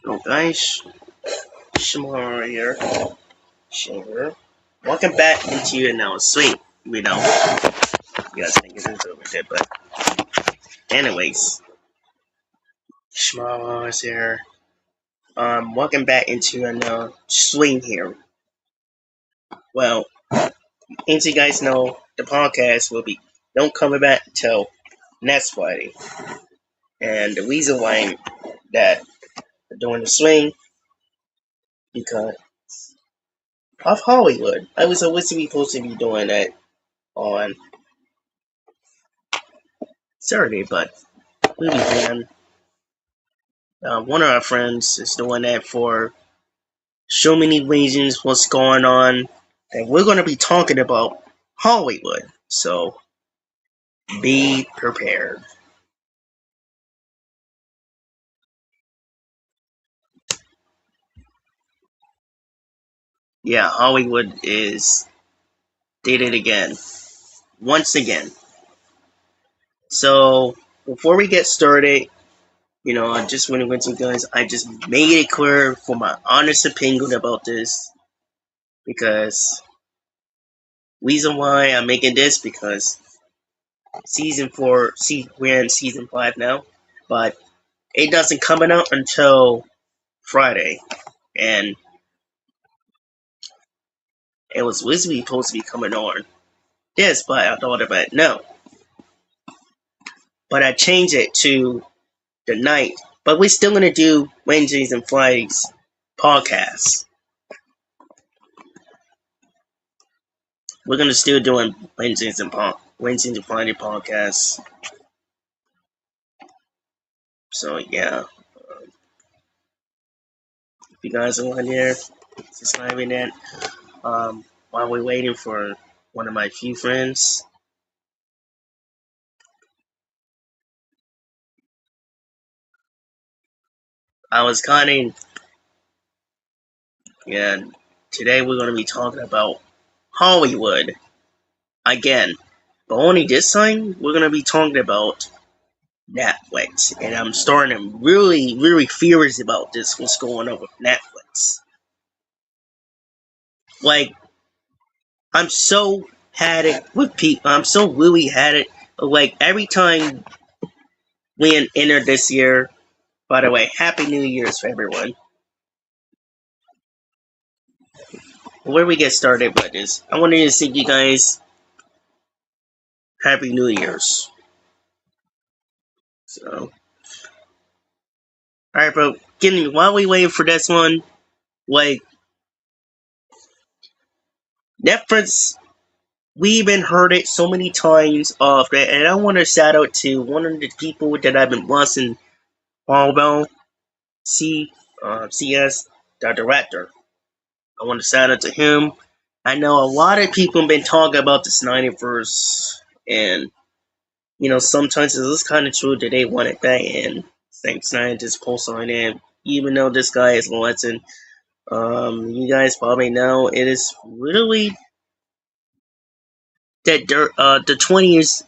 Hello guys, Shimura here. Shimura. Welcome back into another sweet. We know you guys think it's over there, but anyways, Shimura is here. Welcome back into another swing here. Well, as you guys know, the podcast will be don't come back until next Friday. And the reason why that we're doing the swing because of Hollywood. I was always supposed to be doing that on Saturday, but we began. One of our friends is doing that for so many reasons. What's going on? And we're going to be talking about Hollywood. So be prepared. Yeah, Hollywood did it again. Once again. So before we get started, I just want to mention, guys, I just made it clear for my honest opinion about this because reason why I'm making this because season 4, we're in season 5 now, but it doesn't come out until Friday, and it was originally supposed to be coming on this, but I thought about it, no. But I changed it to the night. But we're still gonna do Wednesdays and Fridays podcasts. We're gonna still doing Wednesdays and Friday podcasts. So yeah, if you guys are on there, subscribing that. While we're waiting for one of my few friends. I was kind of, yeah, today we're going to be talking about Hollywood again. But only this time, we're going to be talking about Netflix. And I'm starting to really, really furious about this, what's going on with Netflix. Like, I'm so had it with people, I'm so really had it. Like, every time we enter this year, by the way, Happy New Year's for everyone. Where we get started with this, I wanted to sing you guys Happy New Year's. So, alright, bro. While we wait for this one, like, Netflix, we've been heard it so many times of that, and I want to shout out to one of the people that I've been watching all about, CS, the director. I want to shout out to him. I know a lot of people have been talking about the Snyderverse, and sometimes it is kind of true that they want it back, and Zack Snyder just post on it, even though this guy is watching. You guys probably know it is literally that the 20th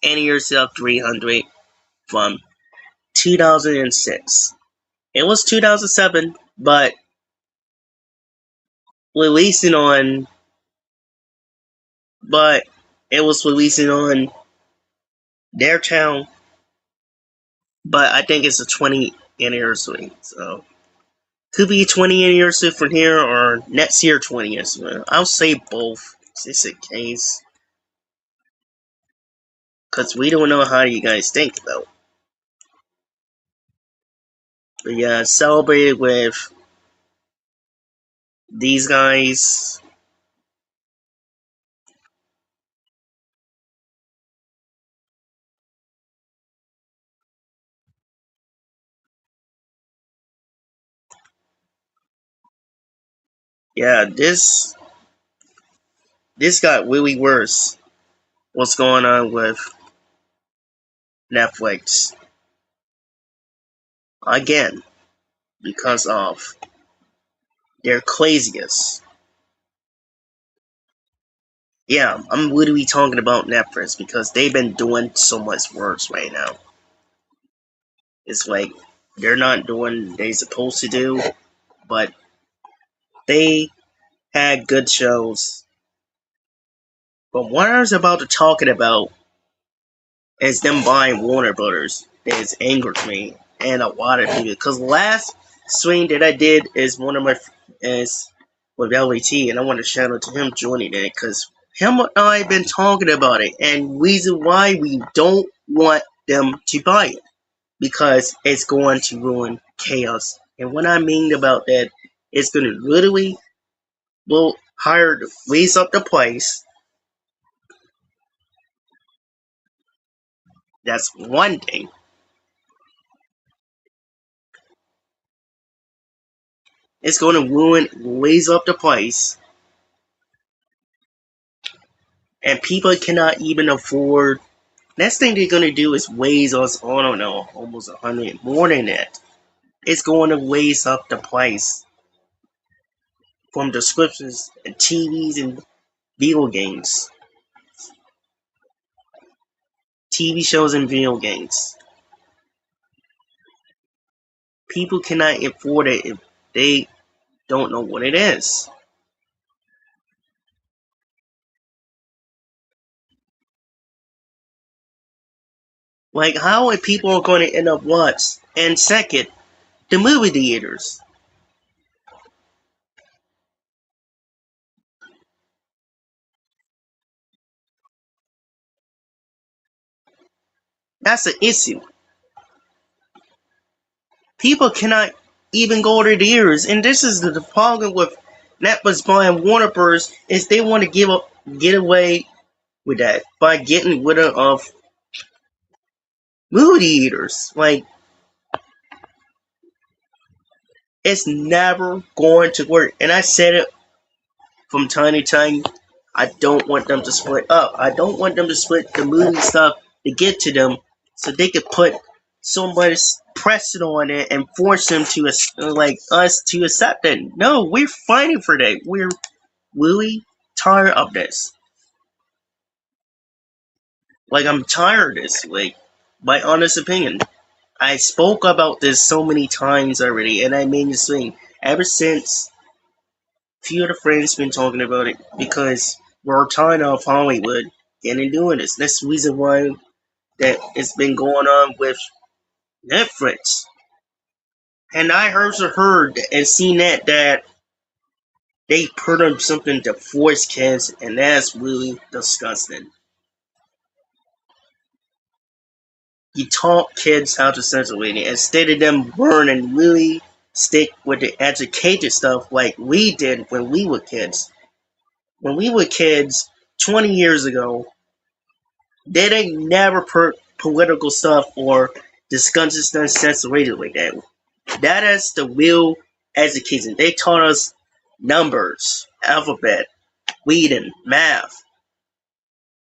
anniversary of 300 from 2006. It was 2007, but releasing on, but it was releasing on their town. But I think it's a 20th anniversary, so could be 20th anniversary from here or next year 20th. I'll say both, just in case, because we don't know how you guys think about. But yeah, celebrated with these guys. Yeah, this got really worse. What's going on with Netflix again because of their craziness. Yeah, I'm literally talking about Netflix because they've been doing so much worse right now. It's like they're not doing what they're supposed to do, but they had good shows. But what I was about to talking about is them buying Warner Brothers. It's angered me and a lot of people. Because the last swing that I did is one of my is with LET, and I want to shout out to him joining it because him and I have been talking about it, and reason why we don't want them to buy it because it's going to ruin chaos. And what I mean about that, it's going to literally will hire raise up the price. That's one thing. It's going to raise up the price, and people cannot even afford. Next thing they're going to do is raise us, I don't know, almost 100 more than that. It's going to raise up the price from descriptions and TVs and video games, TV shows and video games. People cannot afford it if they don't know what it is. Like, how are people going to end up what? And second, the movie theaters. That's the issue. People cannot even go to theaters, and this is the problem with Netflix buying Warner Bros. Is they want to get away with that by getting rid of movie theaters. Like, it's never going to work. And I said it from time to time. I don't want them to split up. I don't want them to split the movie stuff to get to them, so they could put so much pressure on it and force them to like us to accept it. No, we're fighting for that. We're really tired of this. Like, I'm tired of this. Like, my honest opinion. I spoke about this so many times already, and I made this thing ever since. Few of the friends been talking about it because we're tired of Hollywood getting doing this. That's the reason why that it's been going on with Netflix. And I heard and seen that they put on something to force kids, and that's really disgusting. You taught kids how to censor it instead of them learn and really stick with the educated stuff like we did when we were kids. When we were kids 20 years ago, they didn't never put political stuff or discussion stuff censored like that. That is the real education. They taught us numbers, alphabet, reading, math.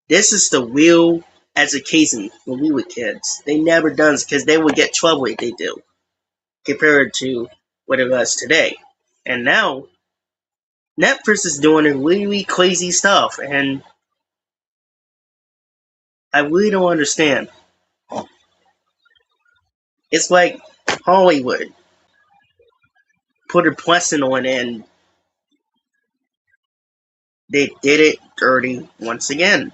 This is the real education when we were kids. They never done this because they would get trouble if they do, compared to what it was today. And now, Netflix is doing really crazy stuff, and I really don't understand. It's like Hollywood put a blessing on and they did it dirty once again.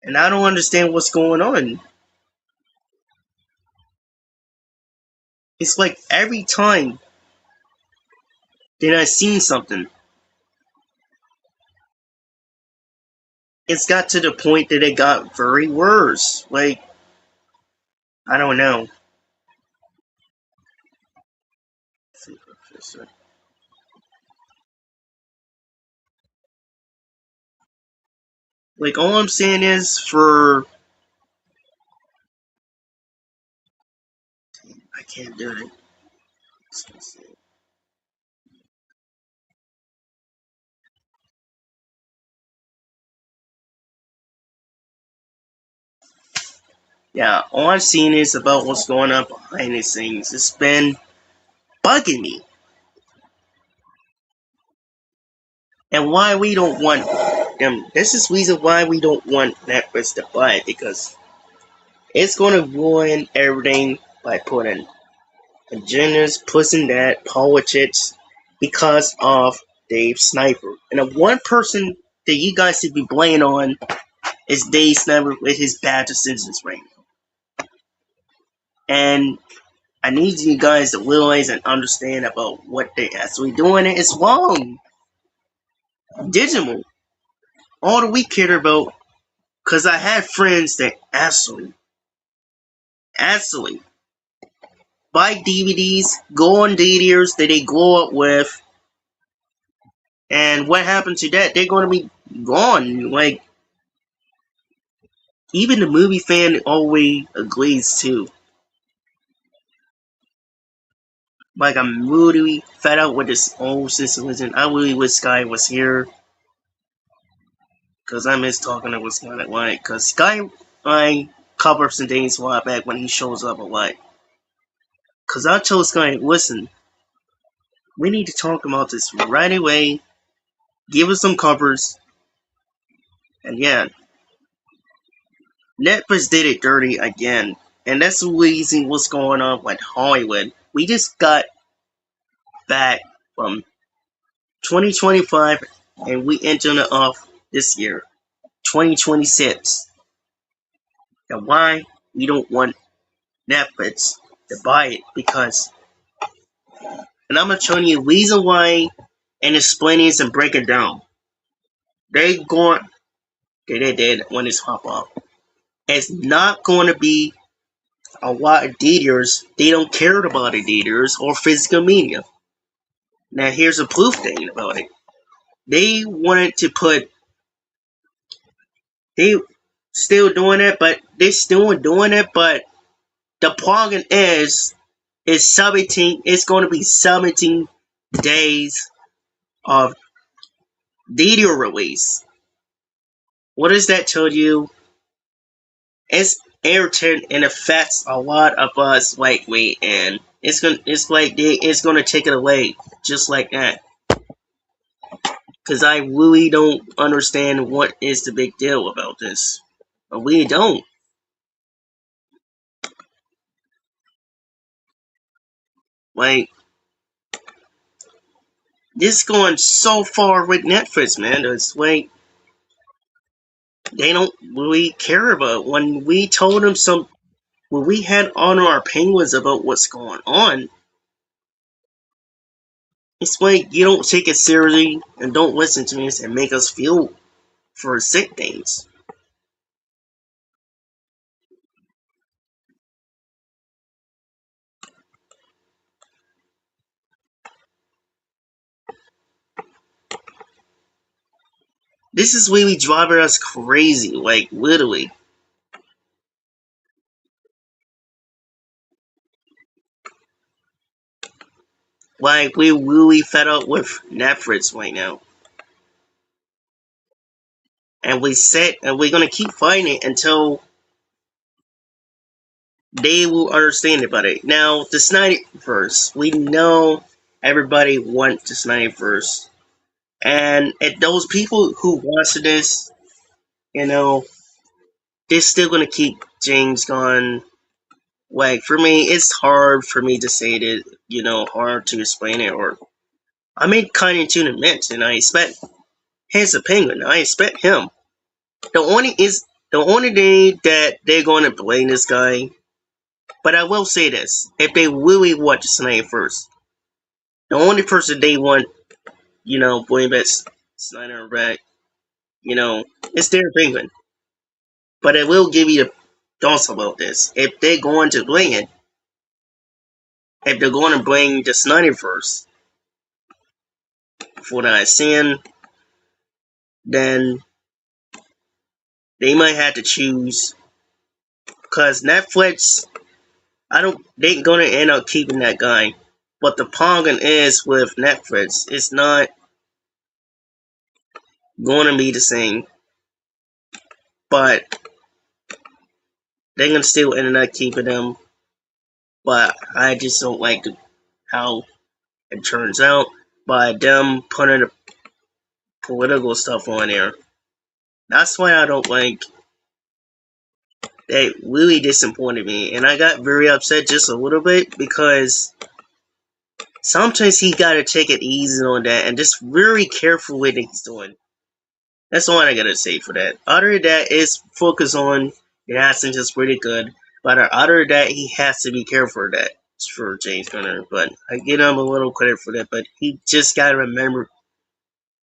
And I don't understand what's going on. It's like every time that I seen something, it's got to the point that it got very worse. Like, I don't know. Like, all I'm saying is for I can't do it. Yeah, all I've seen is about what's going on behind the scenes. It's been bugging me. And why we don't want them. This is the reason why we don't want Netflix to buy it, because it's going to ruin everything by putting agendas, pushing that politics because of Dave Sniper. And the one person that you guys should be blaming on is Dave Sniper with his bad decisions right now. And I need you guys to realize and understand about what they actually doing. It's wrong. Digital. All that we care about, because I had friends that actually buy DVDs, go on theaters that they grow up with, and what happened to that? They're going to be gone. Like, even the movie fan always agrees too. Like, I'm really fed up with this old system. I really wish Sky was here, because I miss talking to Sky a lot. Because Sky, I cover some things a while back when he shows up a lot. Because I told Sky, listen, we need to talk about this right away. Give us some covers. And yeah, Netflix did it dirty again. And that's the reason what's going on with Hollywood. We just got back from 2025 and we entering it off this year, 2026. And why we don't want Netflix to buy it? Because, and I'm gonna tell you the reason why and explain this and break it down. They did when it's pop off. It's not going to be a lot of theaters. They don't care about the theaters or physical media. Now here's a proof thing about it. They wanted to put, they still doing it, but they still doing it, but the problem is, it's going to be 17 days of video release. What does that tell you? It's irritating and affects a lot of us lightweight, and it's gonna take it away just like that. Because I really don't understand what is the big deal about this. I really don't. Like, this going so far with Netflix, man. It's like they don't really care about when we told them when we had on our opinions about what's going on. It's like you don't take it seriously and don't listen to us and make us feel for sick things. This is really driving us crazy, like literally. Like we're really fed up with Netflix right now. And we're gonna keep fighting it until they will understand about it. Now, the Snyderverse, we know everybody wants the Snyderverse, and those people who watch this, you know, they're still gonna keep James Gunn. Like for me, it's hard for me to say that, hard to explain it. Or I made kind of tune immense, and I expect his opinion. I expect him. The only thing that they're going to blame this guy. But I will say this: if they really want to Snyder first, the only person they want, blame that Snyder back, it's their Penguin. But I will give you the thoughts about this. If they're going to blame it, if they're going to blame the Snyder first for that sin, then they might have to choose. Because Netflix, they're gonna end up keeping that guy. But the problem is with Netflix, it's not gonna be the same. But they're gonna still end up keeping them. But I just don't like how it turns out by them putting the political stuff on there. That's why I don't like It really disappointed me, and I got very upset just a little bit because sometimes he gotta take it easy on that and just very careful with what he's doing. That's all I gotta say for that. Other than that, is focus on the accent is pretty good, but other than that, he has to be careful of that for James Gunner. But I give him a little credit for that. But he just gotta remember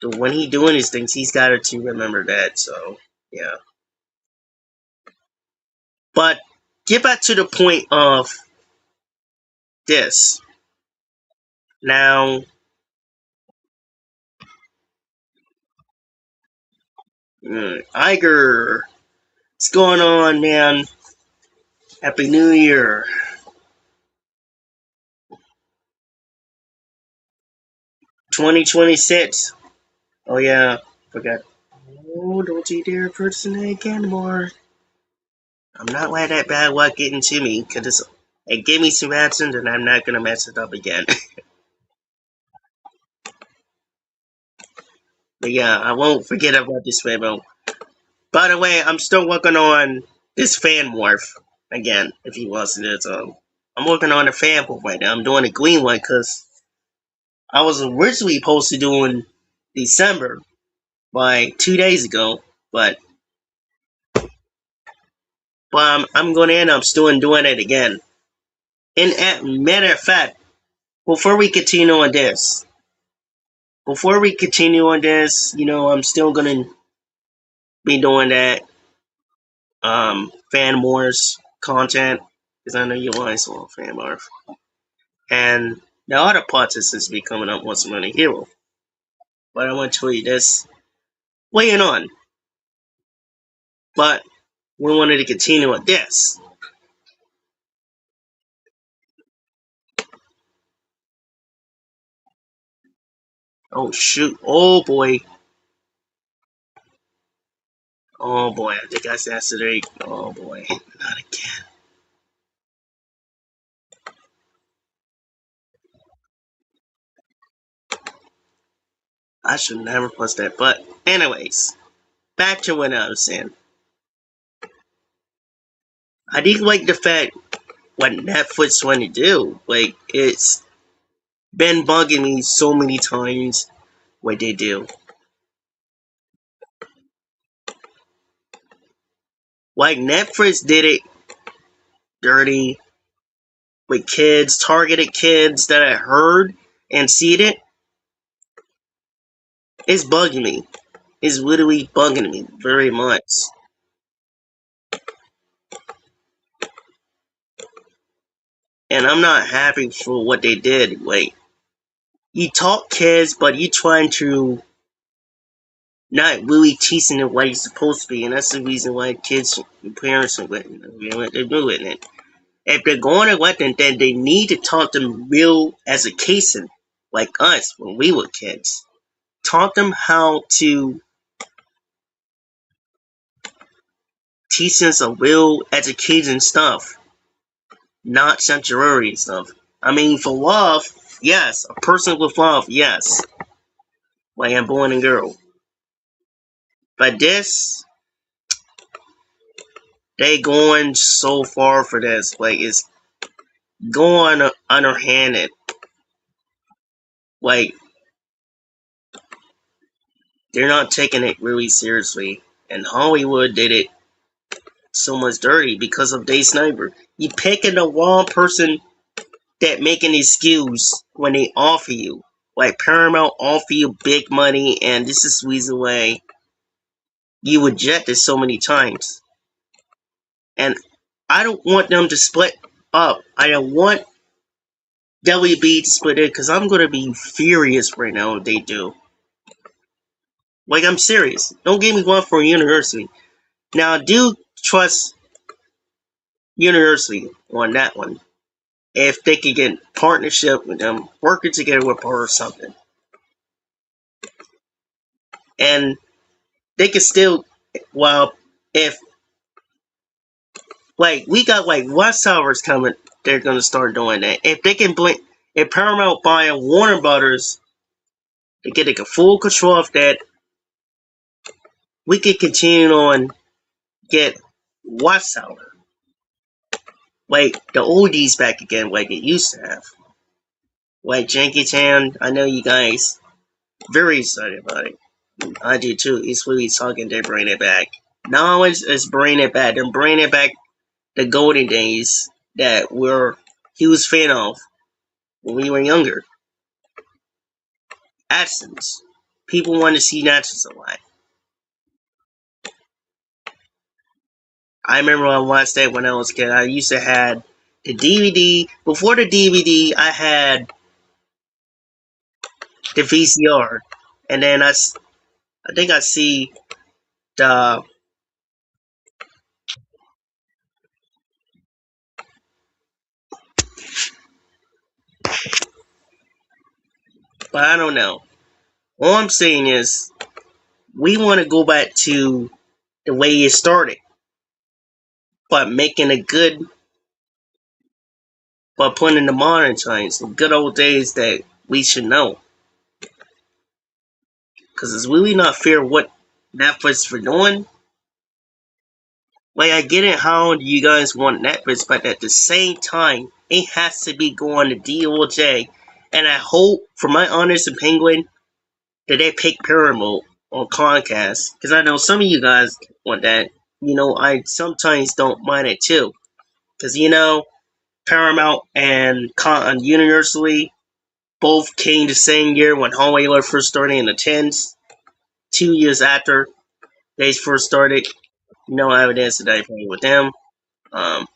that when he doing these things, he's got to remember that. So yeah. But get back to the point of this. Now, Iger, what's going on, man? Happy New Year. 2026. Oh, yeah. Forgot. Oh, don't you dare impersonate again, more. I'm not letting that bad luck get into me, because it gave me some accent, and I'm not going to mess it up again. But yeah, I won't forget about this memo. By the way, I'm still working on this fan morph again, if he wants to do it. So I'm working on the fan morph right now. I'm doing a green one because I was originally supposed to do in December by 2 days ago, but I'm going to end up still doing it again. And as matter of fact, before we continue on this, I'm still going to be doing that fan morphs content because I know you want some fan morph. And the other parts is just be coming up once I'm on a hero. But I want to tell you this weighing on. But we wanted to continue with this. Oh shoot. Oh boy. Oh boy. I think I said today. Oh boy. Not again. I should never post that. But anyways. Back to what I was saying. I do like the fact what Netflix want to do. Like it's been bugging me so many times what they do. Like Netflix did it dirty with kids, targeted kids that I heard and seen it. It's bugging me. It's literally bugging me very much. And I'm not happy for what they did. Like, you talk kids, but you trying to not really teaching them what it's supposed to be. And that's the reason why kids and parents are letting what they're doing it. If they're going to let them, then they need to talk them real education, like us when we were kids. Taught them how to teach us a real education stuff, not sanctuary stuff. I mean, for love, yes. A person with love, yes. Like a boy and girl. But this, they going so far for this. Like, it's going underhanded. Like, they're not taking it really seriously. And Hollywood did it so much dirty because of Dave Sniper. You picking the wrong person that making excuse when they offer you. Like Paramount offer you big money, and this is the reason why you reject it so many times. And I don't want them to split up. I don't want WB to split it because I'm gonna be furious right now if they do. Like I'm serious. Don't give me one for University. Now I do trust University on that one. If they could get partnership with them, working together with her or something. And they could still, well, if, like, we got, like, Rush Hours coming, they're going to start doing that. If they can blink, if Paramount buying Warner Brothers, they get like, a full control of that, we could continue on, get Rush Hour. like the oldies back again, like it used to have. Like Town. I know you guys very excited about it. I do too. It's really talking to bring it back. Now it's bringing it back. They're bringing it back the golden days that we're huge fan of when we were younger. Absence. People want to see Natchez a lot. I remember I watched that when I was a kid. I used to have the DVD. Before the DVD, I had the VCR, and then I think I see the. But I don't know. All I'm saying is we want to go back to the way it started, but making it good, but putting in the modern times, the good old days that we should know. Because it's really not fair what Netflix for doing. Like, I get it how you guys want Netflix, but at the same time, it has to be going to DOJ. And I hope, for my honest opinion, that they pick Paramount or Comcast. Because I know some of you guys want that. I sometimes don't mind it too. Because, Paramount and Universally both came the same year when Homeowner first started in the 10s. 2 years after they first started. No evidence that I played with them. Um,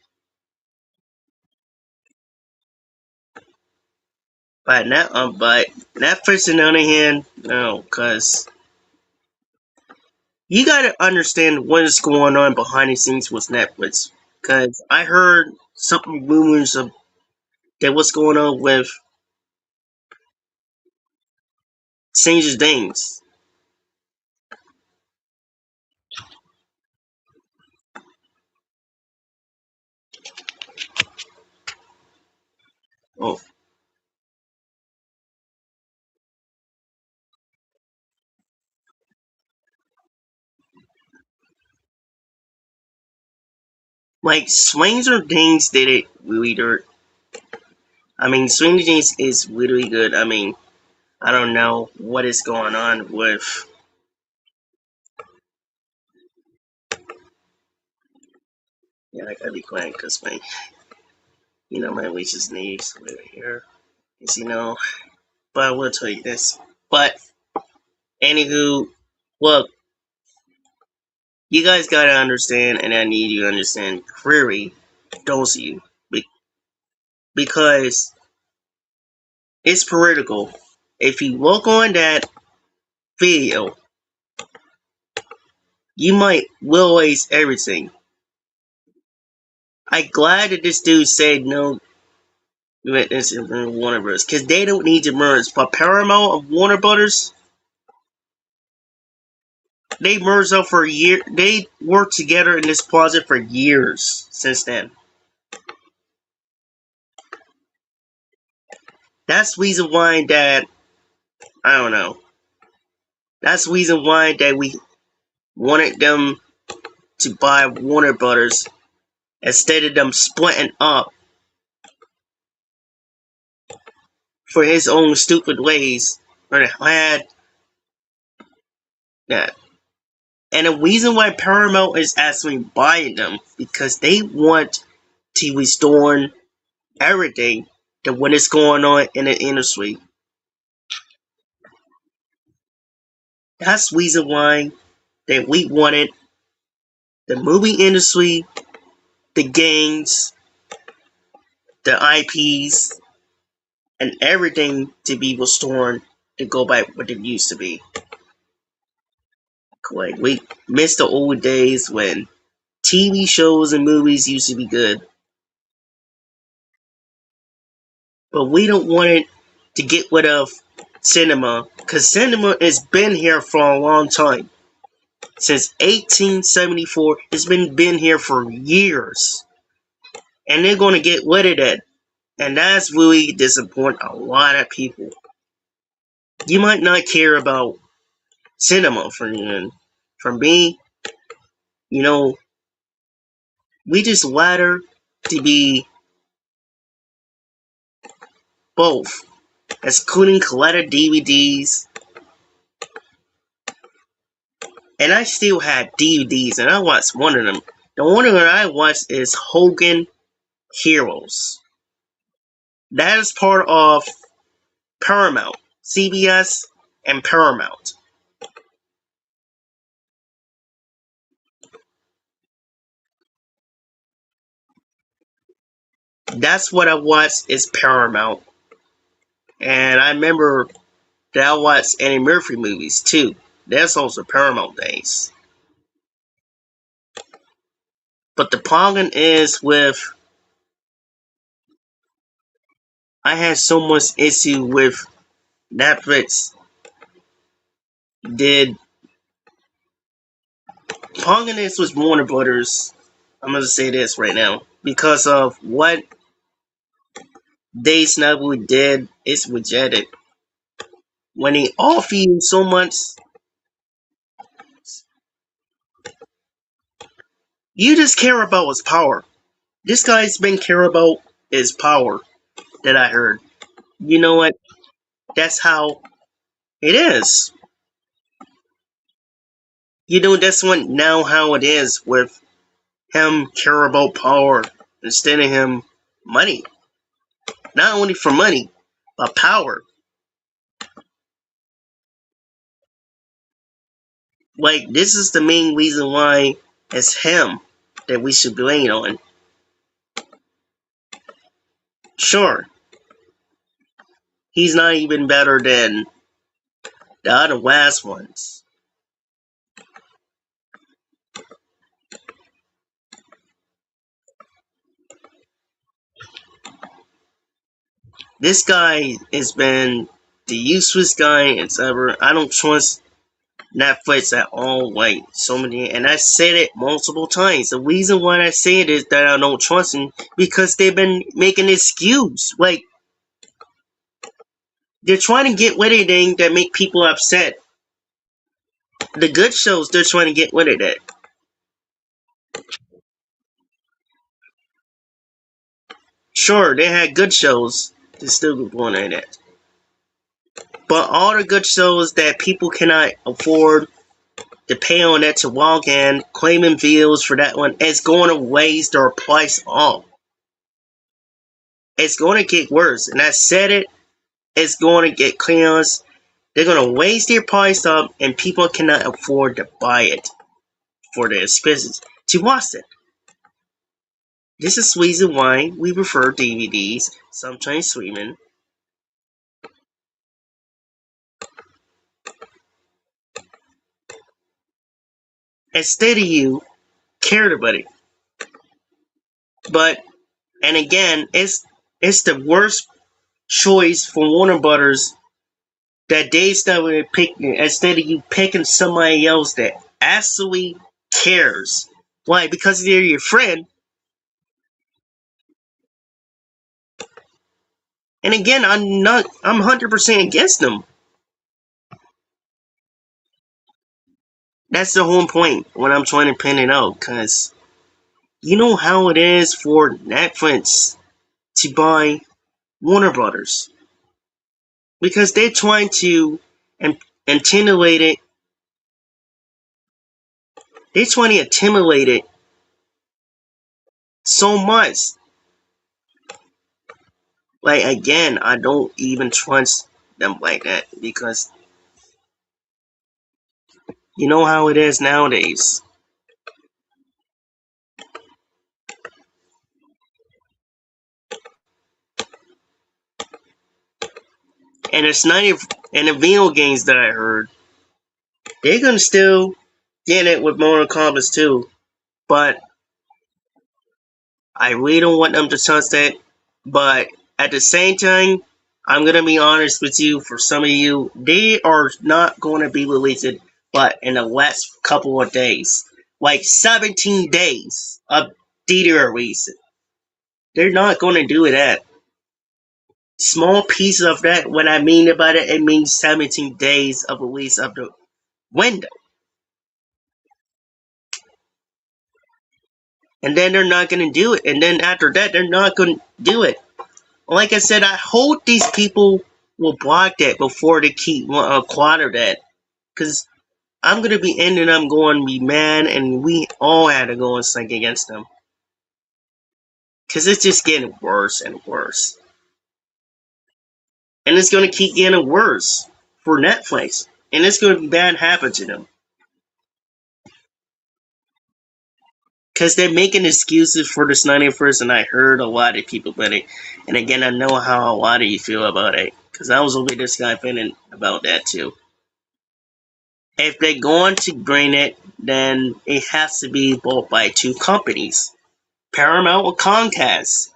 but Netflix on the other hand, no, because you gotta understand what is going on behind the scenes with Netflix. Because I heard some rumors of that what's going on with Stranger Things. Oh, like Stranger Things did it really dirt. I mean, Stranger Things is really good. I mean, I don't know what is going on with. Yeah, I gotta be quiet because my wishes needs over here. Is but I will tell you this. But anywho, look, you guys gotta understand, and I need you to understand clearly, those of you, because it's political. If you look on that video, you might realize everything. I'm glad that this dude said no. This is Warner Bros. Because they don't need to merge. But Paramount and Warner Brothers, they merged up for a year. They worked together in this project for years since then. That's the reason why that I don't know. That's the reason why that we wanted them to buy Warner Brothers instead of them splitting up for his own stupid ways. Or they had that. And the reason why Paramount is actually buying them because they want to restore everything to what is going on in the industry. That's the reason why that we wanted the movie industry, the games, the IPs, and everything to be restored to go back what it used to be. Like we miss the old days when TV shows and movies used to be good, but we don't want it to get rid of cinema because cinema has been here for a long time. Since 1874, it's been here for years, and they're going to get rid of that, and that's really disappointing a lot of people. You might not care about cinema for me, you know, we just ladder. to be both, including collected DVDs. And I still had DVDs, and I watched one of them. The one that I watched is Hogan Heroes. That is part of Paramount, CBS, and Paramount. That's what I watched is Paramount. And I remember that I watched Eddie Murphy movies too. That's also Paramount days. But the problem is with I had so much issue with Netflix did problem is with Warner Brothers. I'm gonna say this right now. Because of what Dave Snuggle did, it's rejected. When they offer you so much, you just care about his power. This guy's been care about his power that I heard. You know what? That's how it is. You know that's what now how it is with him care about power instead of him money. Not only for money, but power. Like this is the main reason why it's him that we should blame on. Sure, he's not even better than the other last ones. This guy has been the useless guy it's ever. I don't trust Netflix at all. Like so many, and I said it multiple times. The reason why I say it is that I don't trust them because they've been making excuse. Like they're trying to get rid of things that make people upset. The good shows they're trying to get rid of that. Sure, they had good shows. They're still going at it. But all the good shows that people cannot afford to pay on that to walk in, claiming views for that one, it's going to raise their price up. It's going to get worse. And I said it, it's going to get chaos. They're going to raise their price up and people cannot afford to buy it for their expenses to watch it. This is the reason why we prefer DVDs, sometimes streaming. Instead of you cared about it. But and again, it's the worst choice for Warner Brothers that they started picking instead of you picking somebody else that actually cares. Why? Because they're your friend. And again, I'm 100% against them. That's the whole point when I'm trying to pin it out, because you know how it is for Netflix to buy Warner Brothers. Because they're trying to intimidate it. They're trying to intimidate it so much. Like again, I don't even trust them like that because you know how it is nowadays. And it's not even in the video games that I heard. They're gonna still get it with Mortal Kombat too. But I really don't want them to trust that. But at the same time, I'm gonna be honest with you, for some of you, they are not gonna be released but in the last couple of days. Like 17 days of theater release. They're not gonna do that. Small piece of that, what I mean about it, it means 17 days of release of the window. and then they're not going to do it, and then after that they're not going to do it. Like I said, I hope these people will block that before they keep quarter that, because I'm going to be ending up going to be mad, and we all had to go and strike against them, because it's just getting worse and worse, and it's going to keep getting worse for Netflix, and it's going to be bad happen to them. Because they're making excuses for the Snyderverse, and I heard a lot of people about it. And again, I know how a lot of you feel about it, because I was over this guy feeling about that too. If they're going to bring it, then it has to be bought by two companies, Paramount or Comcast.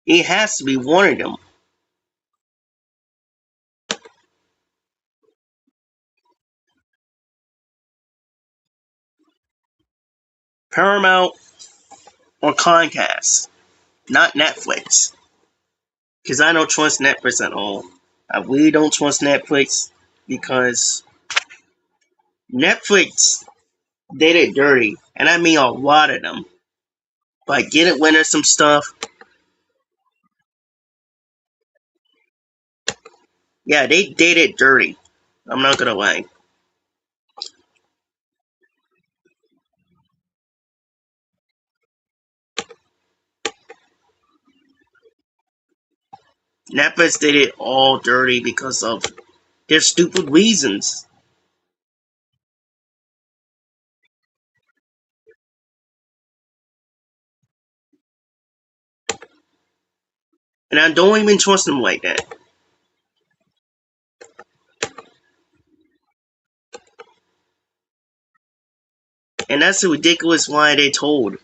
It has to be one of them. Paramount or Comcast, not Netflix. Because I don't trust Netflix at all. I really don't trust Netflix because Netflix did it dirty, and I mean a lot of them. By getting rid of some stuff, yeah, they did it dirty. I'm not gonna lie. Netflix did it all dirty because of their stupid reasons. And I don't even trust them like that. And that's the ridiculous lie they told.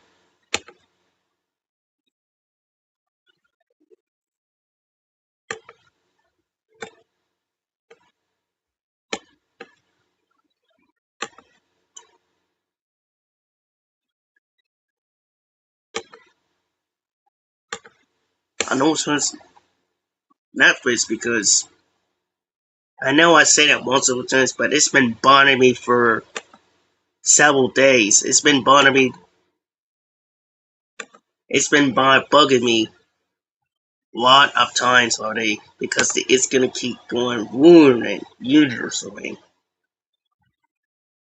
I don't trust Netflix because I know I say that multiple times, but it's been bothering me for several days. It's been bothering me. It's been bugging me a lot of times already because it's gonna keep going ruining users away.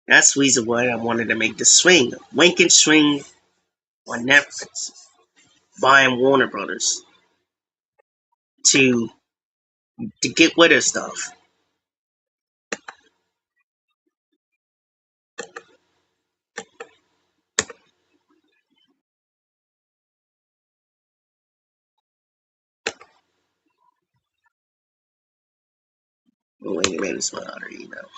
That's the reason why I wanted to make the swing. Lincoln Swing on Netflix, buying Warner Brothers to get rid of stuff. Oh, wait a minute, it's my other email.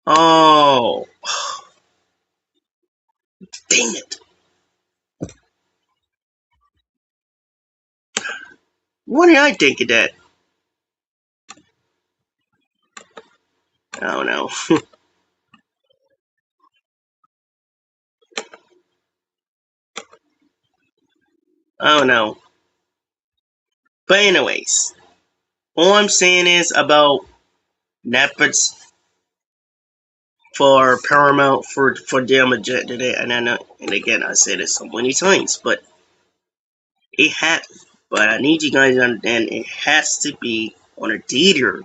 Oh, dang it. What did I think of that? Oh no. Oh no. But anyways, all I'm saying is about Netflix for Paramount for them today, and I know, and again I said it so many times, but it had. But I need you guys to understand it has to be on a theater.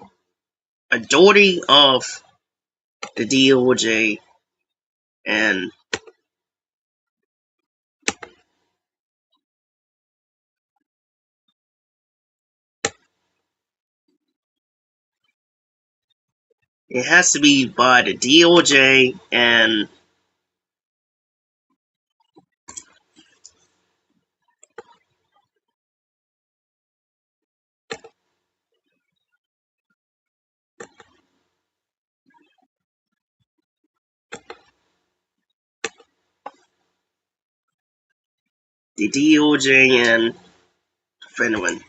Majority of the DOJ and it has to be by the DOJ and the DOJ and Finland.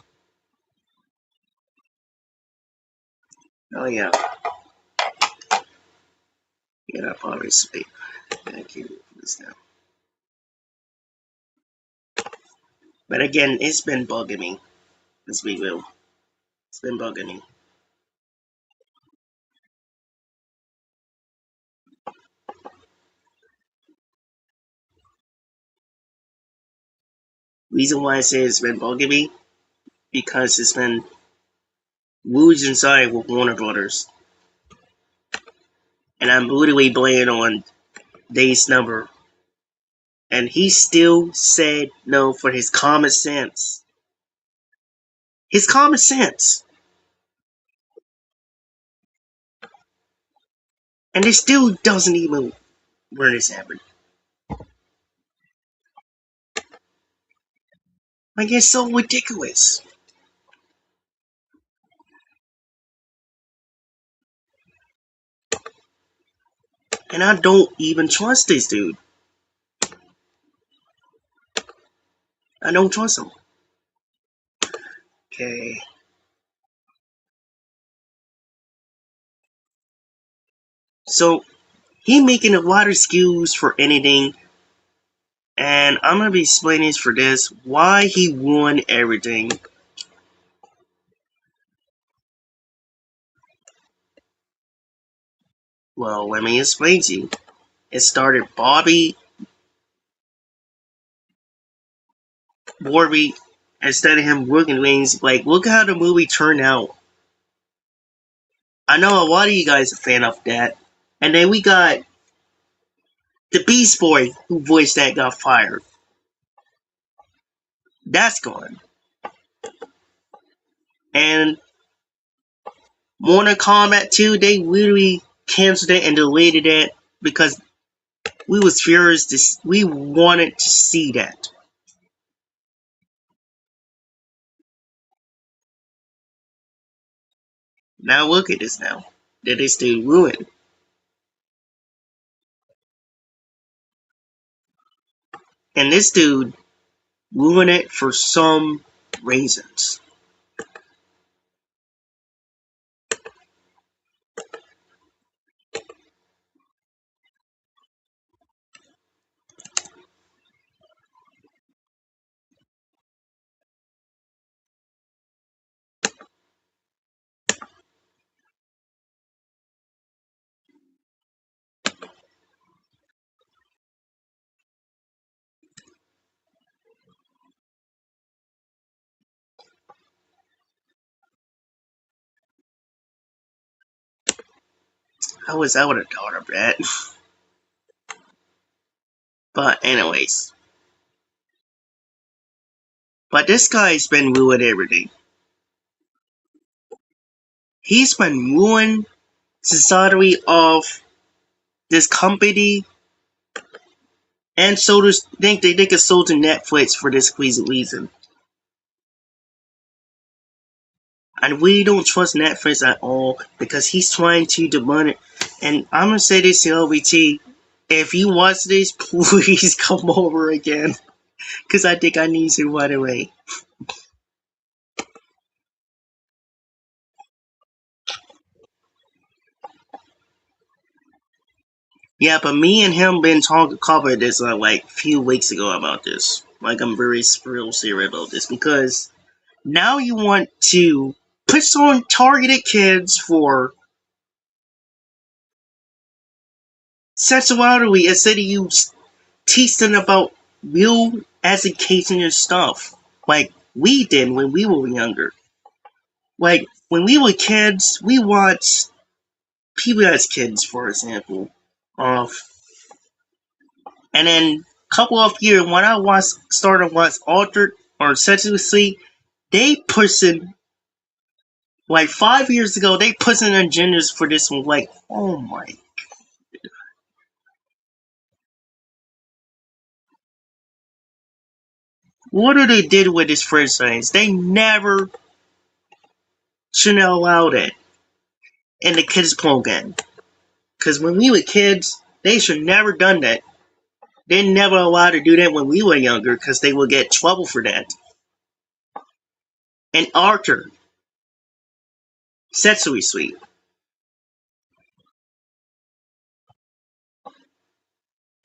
Oh yeah, yeah, obviously. Thank you for this now. But again, it's been bugging me. Let's be real. It's been bugging me. Reason why I say it's been bugging me because it's been woos inside with Warner Brothers, and I'm literally blaming on Dave's number, and he still said no for his common sense. His common sense, and it still doesn't even where this happened. Like it's so ridiculous, and I don't even trust this dude. I don't trust him. Okay, so he making a lot of excuses for anything, and I'm gonna be explaining for this why he won everything. Well, let me explain to you. It started Bobby Warby instead of him working wings. Like, look how the movie turned out. I know a lot of you guys are a fan of that. And then we got the Beast Boy who voiced that got fired. That's gone. And Mortal Kombat 2, they literally canceled it and deleted it because we was furious. We wanted to see that. Now look at this now. That is the ruin. And this dude ruined it for some reasons. I would have thought of that. But anyways. But this guy's been ruining everything. He's been ruining society of this company, and so does think they could sold to Netflix for this reason. And we don't trust Netflix at all because he's trying to demand it. And I'm gonna say this to LBT: if you watch this, please come over again because I think I need to right away. Yeah, but me and him been talking covered this like a few weeks ago about this. Like I'm very real serious about this because now you want to put on targeted kids for sexuality instead of you teach them about real education and stuff. Like we did when we were younger. Like when we were kids, we watched people as kids, for example. Of and then a couple of years when I started watch Altered or Sexually Sleep, they pushing like 5 years ago they pushing agendas for this one. Like oh my, what do they did with this franchise? They never shouldn't have allowed it in the kids program. Cause when we were kids, they should never done that. They never allowed to do that when we were younger, cause they would get trouble for that. And Arthur, Setsui Suite,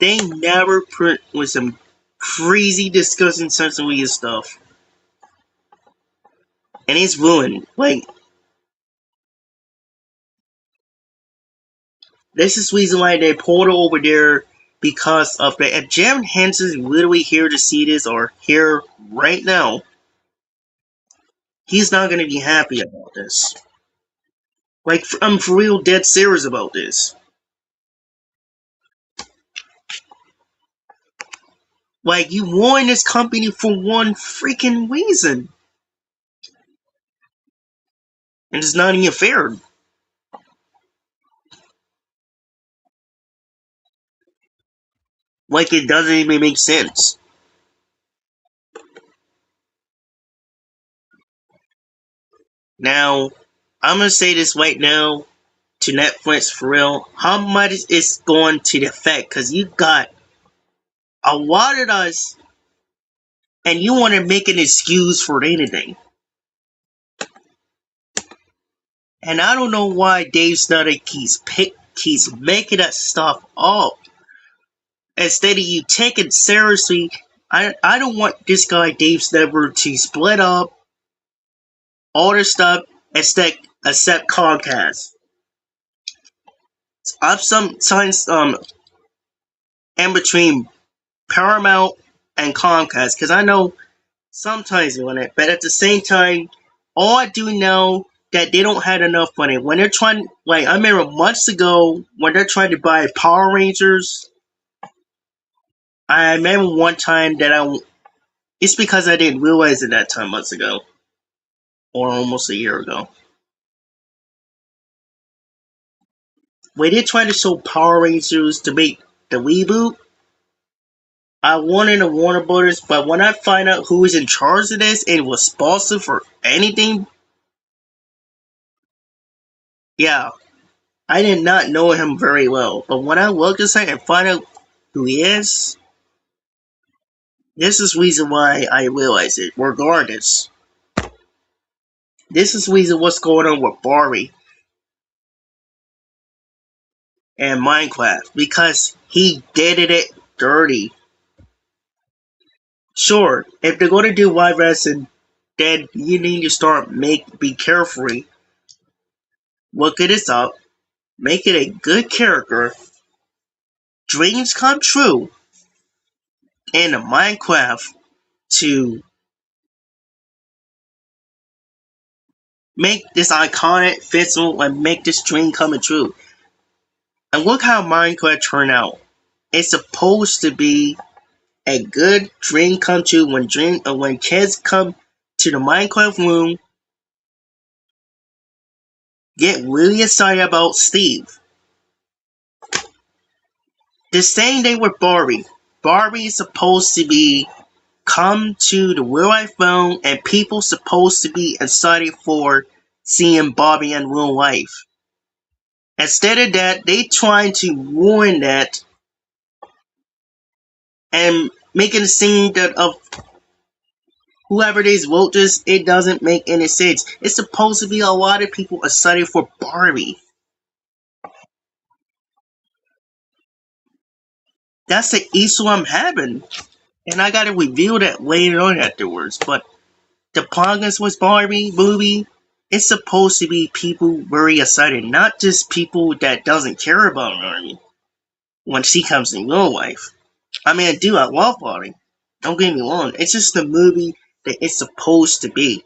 they never put with some crazy, disgusting, sensory stuff, and it's ruined. Like, this is the reason why they pulled her over there because of that. If Jim Henson's literally here to see this or here right now, he's not gonna be happy about this. Like, I'm for real dead serious about this. Like, you won this company for one freaking reason. And it's not even fair. Like, it doesn't even make sense. Now, I'm gonna say this right now to Netflix for real. How much is going to affect? Because you got a lot of us, and you want to make an excuse for anything. And I don't know why Dave Snyder keeps making that stuff up instead of you taking it seriously. I don't want this guy Dave Snyder to split up all this stuff except Comcast. I'm sometimes in between Paramount and Comcast because I know sometimes you want it, but at the same time, all I do know that they don't have enough money when they're trying. Like, I remember months ago when they're trying to buy Power Rangers. I remember one time that it's because I didn't realize it that time months ago or almost a year ago. When they tried to show Power Rangers to make the reboot, I wanted a Warner Brothers, but when I find out who was in charge of this and was responsible for anything, yeah, I did not know him very well. But when I look at him and find out who he is, this is the reason why I realize it. Regardless, this is the reason what's going on with Barbie and Minecraft because he did it dirty. Sure, if they're going to do live action, then you need to start be careful. Look at this up, make it a good character. Dreams come true in Minecraft to make this iconic visual and make this dream come true. And look how Minecraft turned out. It's supposed to be a good dream come true when kids come to the Minecraft room, get really excited about Steve. The same thing with Barbie. Barbie is supposed to be come to the real life phone and people supposed to be excited for seeing Barbie in real life. Instead of that, they trying to ruin that and making it seem that of whoever these wrote this, it doesn't make any sense. It's supposed to be a lot of people excited for Barbie. That's the issue I'm having. And I gotta reveal that later on afterwards. But the progress with Barbie movie, it's supposed to be people very excited, not just people that doesn't care about Barbie when she comes in real life. I mean, I love Barbie. Don't get me wrong. It's just the movie that it's supposed to be.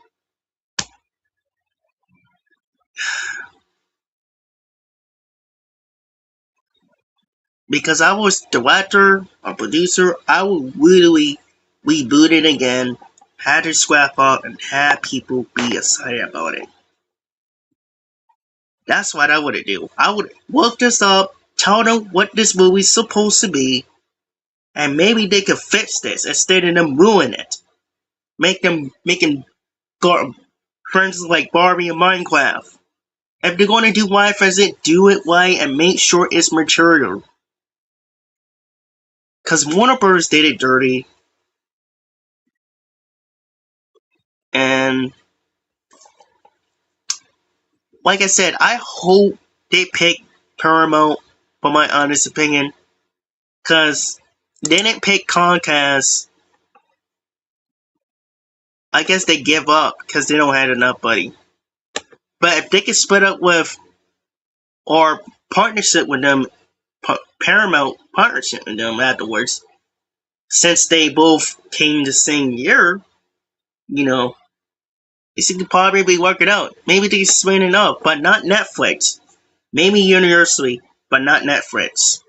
Because I was director or producer, I would literally reboot it again, had it scrap up, and have people be excited about it. That's what I would do. I would look this up, tell them what this movie's supposed to be, and maybe they could fix this instead of them ruin it. Making friends like Barbie and Minecraft. If they're gonna do live it, do it right and make sure it's material. Cause Warner Bros. Did it dirty, and like I said, I hope they pick Paramount, for my honest opinion, because they didn't pick Comcast I guess they give up because they don't have enough money. But if they could split up with or partnership with them, Paramount partnership with them afterwards, since they both came the same year, you know, they could probably be working out. Maybe they split it up, but not Netflix. Maybe Universally, but not Netflix.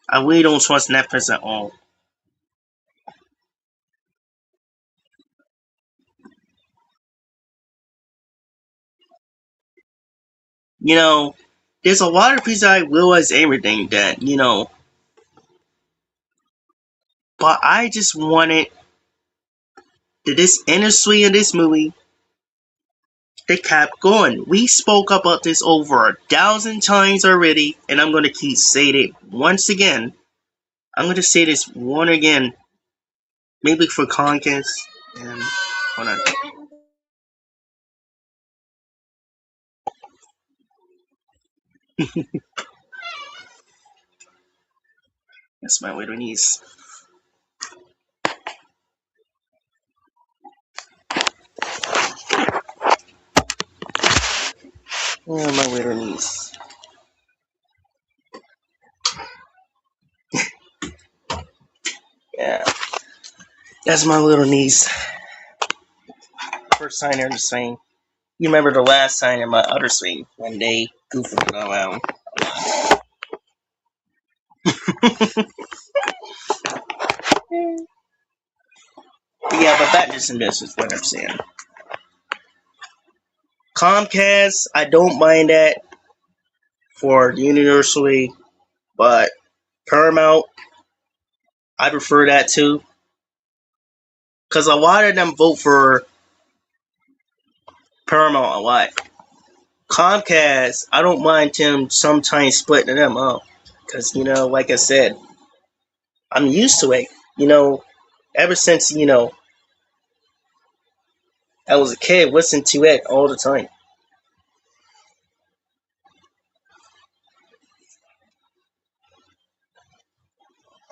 I really don't trust Netflix at all. You know, there's a lot of people I realize everything that, but I just wanted that this industry of this movie, they kept going. We spoke about this over 1,000 times already, and I'm going to keep saying it once again. I'm going to say this one again, maybe for Comcast. And hold on. That's my little niece. Oh, my little niece. Yeah, that's my little niece. First time ever swing. You remember the last time in my other swing when they goofed around. Yeah, but back to some business, what I'm saying. Comcast, I don't mind that for universally, but Paramount, I prefer that too. Because a lot of them vote for Paramount a lot. Comcast, I don't mind them sometimes splitting them up. Because, like I said, I'm used to it. Ever since, I was a kid, listening to it all the time.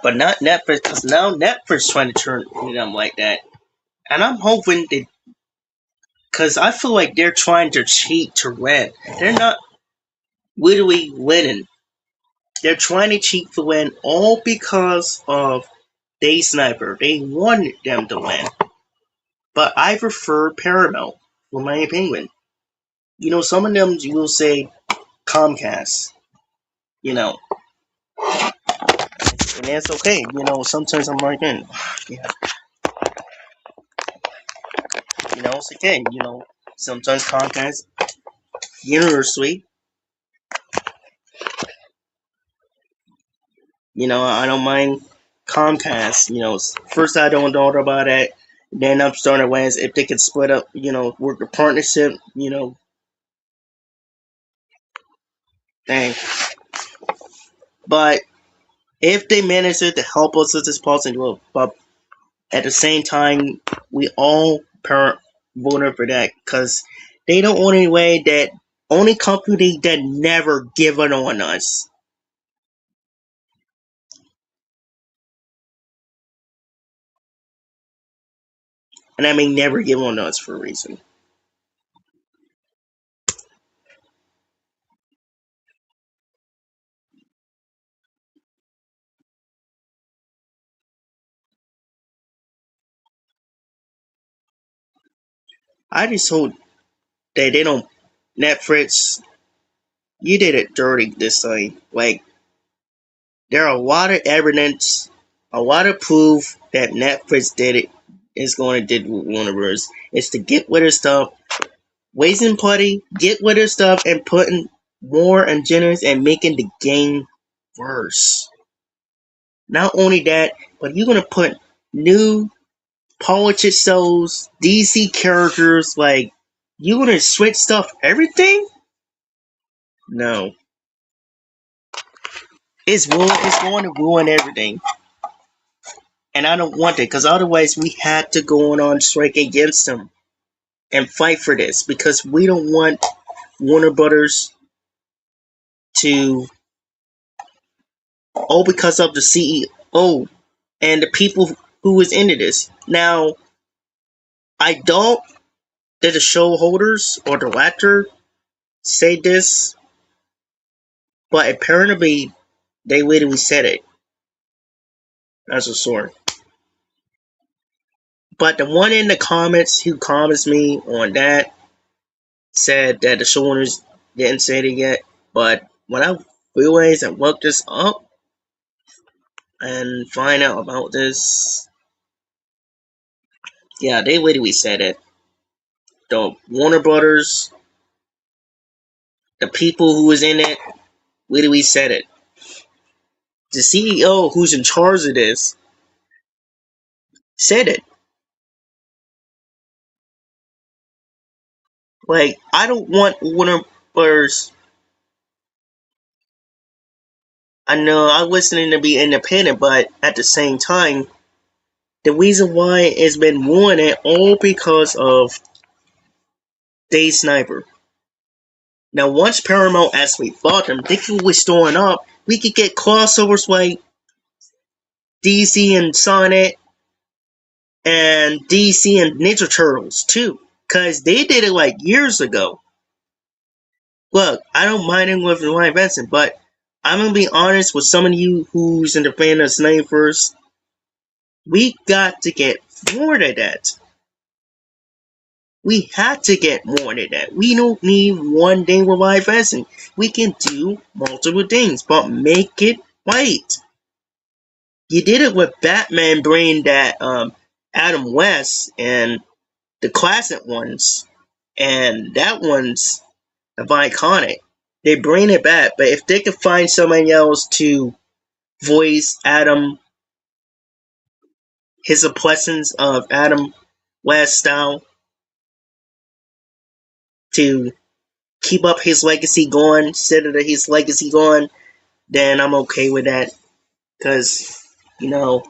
But not Netflix, because now Netflix trying to turn them like that. And I'm hoping that, because I feel like they're trying to cheat to win. They're not literally winning. They're trying to cheat to win all because of Day Sniper. They wanted them to win. But I prefer Paramount, for my opinion. Some of them will say Comcast, you know, and that's okay. Sometimes I'm like, yeah, it's okay. Sometimes Comcast, universally, I don't mind Comcast. First I don't know about it. Then I'm starting to wonder if they could split up, work a partnership, thing. But if they manage to help us with this possible, but at the same time, we all parent voted for that because they the only way that only company that never given on us, and I mean never give on us for a reason. I just hope that they don't Netflix. You did it dirty this time. Like there are a lot of evidence, a lot of proof that Netflix did it. Is going to did with Warner Bros. It's to get rid of stuff, wasting putty, get rid of stuff, and putting more engineers and making the game worse. Not only that, but you're gonna put new politics shows, DC characters, like you're gonna switch stuff, everything? No. It's going to ruin everything. And I don't want it, because otherwise we had to go on strike against them and fight for this because we don't want Warner Brothers to because of the CEO and the people who was into this. Now I don't did the show holders or the director say this, but apparently they literally said it as a sort. But the one in the comments who comments me on that said that the showrunners didn't say it yet. But when I realized and looked this up and find out about this, yeah, they literally said it. The Warner Brothers, the people who was in it, literally said it. The CEO who's in charge of this said it. Like, I don't want Warner Brothers. I know I'm listening to be independent, but at the same time, the reason why it's been ruined all because of Dave Sniper. Now, once Paramount actually bought them, they could be storing up. We could get crossovers like DC and Sonic and DC and Ninja Turtles too, because they did it like years ago. Look, I don't mind him with Ryan Benson, but I'm gonna be honest with some of you who's in the fan of Snipers. We got to get more than that. We had to get more than that. We don't need one thing with Ryan Benson. We can do multiple things, but make it right. You did it with Batman bringing that Adam West and the classic ones, and that one's iconic. They bring it back, but if they could find somebody else to voice Adam, his oppressance of Adam West style, to keep up his legacy going, instead of his legacy going, then I'm okay with that. Because, you know,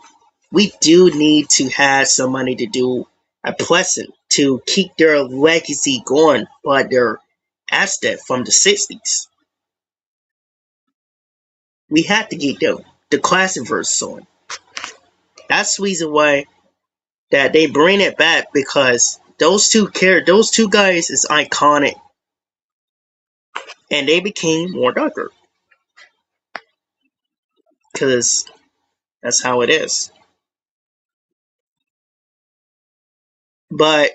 we do need to have somebody to do a pleasant to keep their legacy going, but their asset from the 60s. We had to get the classic verse on. That's the reason why that they bring it back, because those two guys is iconic, and they became more darker because that's how it is. But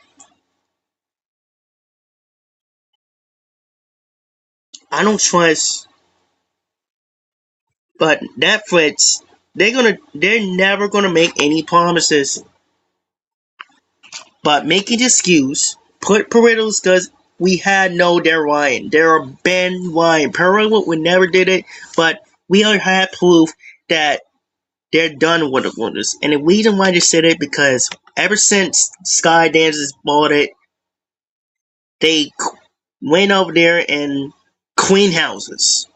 I don't trust. But Netflix, they're never gonna make any promises. But make an excuse, put parental because we had no they're lying. They're been lying. Parental would never did it, but we already had proof that they're done with this. And the reason why they said it because ever since Skydance bought it, they went over there and clean houses.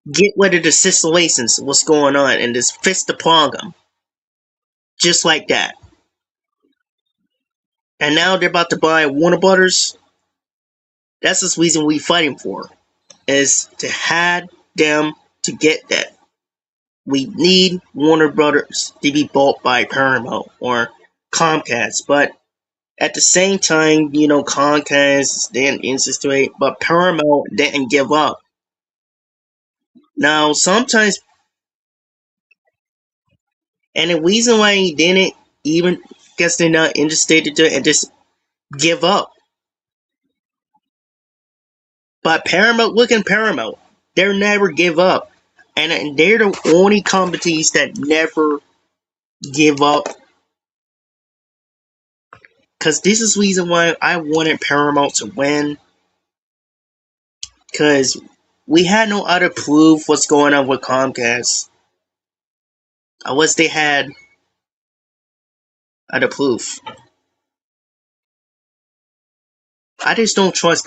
Get rid of the situations, what's going on, and just fix the problem. Just like that. And now they're about to buy Warner Brothers. That's the reason we fighting for, is to have them to get that. We need Warner Brothers to be bought by Paramount or Comcast, but at the same time, you know, Comcast didn't insist, but Paramount didn't give up. Now, sometimes, and the reason why he didn't, even guess they're not interested to do it and just give up. But Paramount, look at Paramount. They never give up. And they're the only companies that never give up. Because this is the reason why I wanted Paramount to win. Because we had no other proof what's going on with Comcast. Unless they had other proof. I just don't trust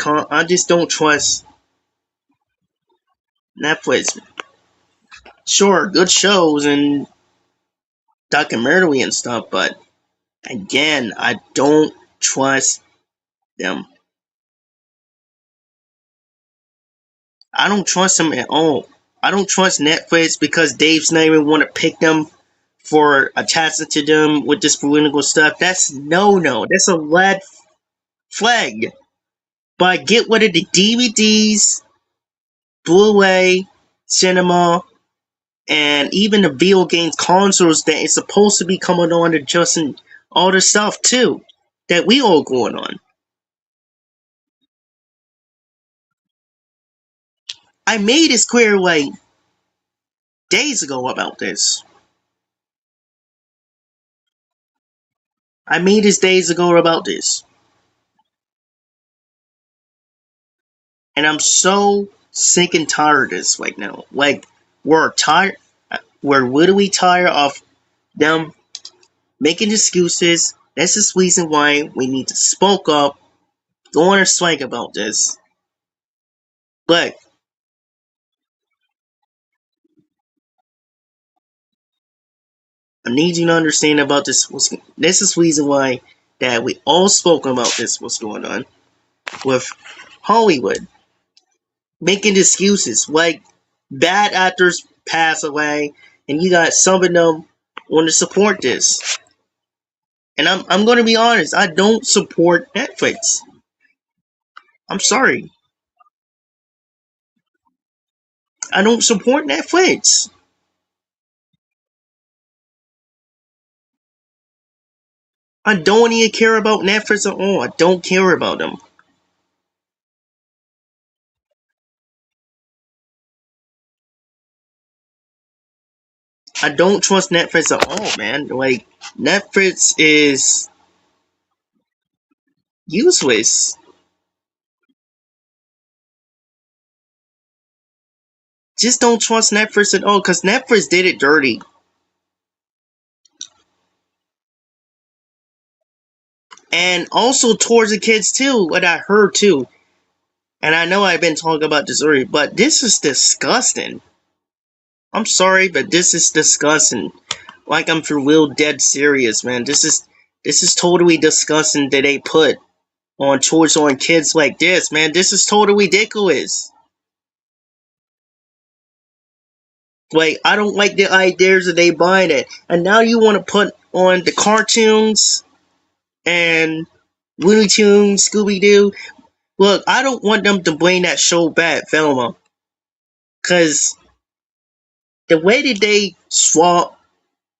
Netflix. Sure, good shows and documentary and stuff, but again, I don't trust them. I don't trust them at all. I don't trust Netflix because Dave Snyder want to pick them for attaching to them with this political stuff. That's no. That's a red flag. But get rid of the DVDs, Blu-ray, cinema, and even the video games consoles that is supposed to be coming on to Justin all the stuff too that we all going on. I made it clear like days ago about this. I made this days ago about this. And I'm so sick and tired of this right now. Like, we're tired. We're literally tired of them making excuses. That's the reason why we need to spoke up, go on a strike about this. But I need you to understand about this. This is the reason why that we all spoke about this. What's going on with Hollywood making excuses? Like bad actors pass away, and you got some of them want to support this. And I'm going to be honest. I don't support Netflix. I'm sorry. I don't support Netflix. I don't even care about Netflix at all. I don't care about them. I don't trust Netflix at all, man. Like, Netflix is useless. Just don't trust Netflix at all, because Netflix did it dirty. And also towards the kids too, what I heard too. And I know I've been talking about this earlier, but this is disgusting. I'm sorry, but this is disgusting. Like, I'm for real dead serious, man. This is totally disgusting that they put on towards on kids like this, man. This is totally ridiculous. Like, I don't like the ideas that they buying it. And now you want to put on the cartoons and Looney Tunes, Scooby Doo. Look, I don't want them to bring that show back, Velma. Because the way that they swap,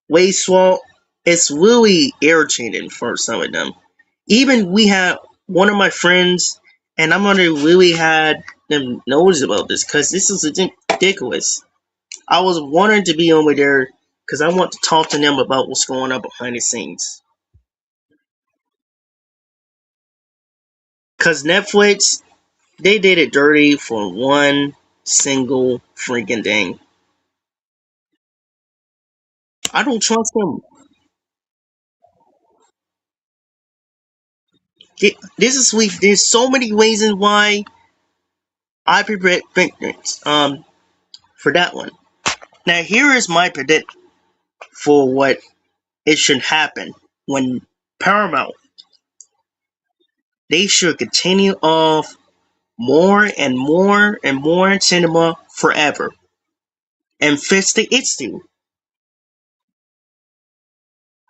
it's really irritating for some of them. Even we had one of my friends, and I'm gonna really had them knows about this, because this is ridiculous. I was wanting to be over there because I want to talk to them about what's going on behind the scenes. Because Netflix, they did it dirty for one single freaking thing. I don't trust them. This is sweet. There's so many reasons why I predict for that one. Now here is my predict for what it should happen when Paramount, they should continue off more and more and more cinema forever and fix the issue.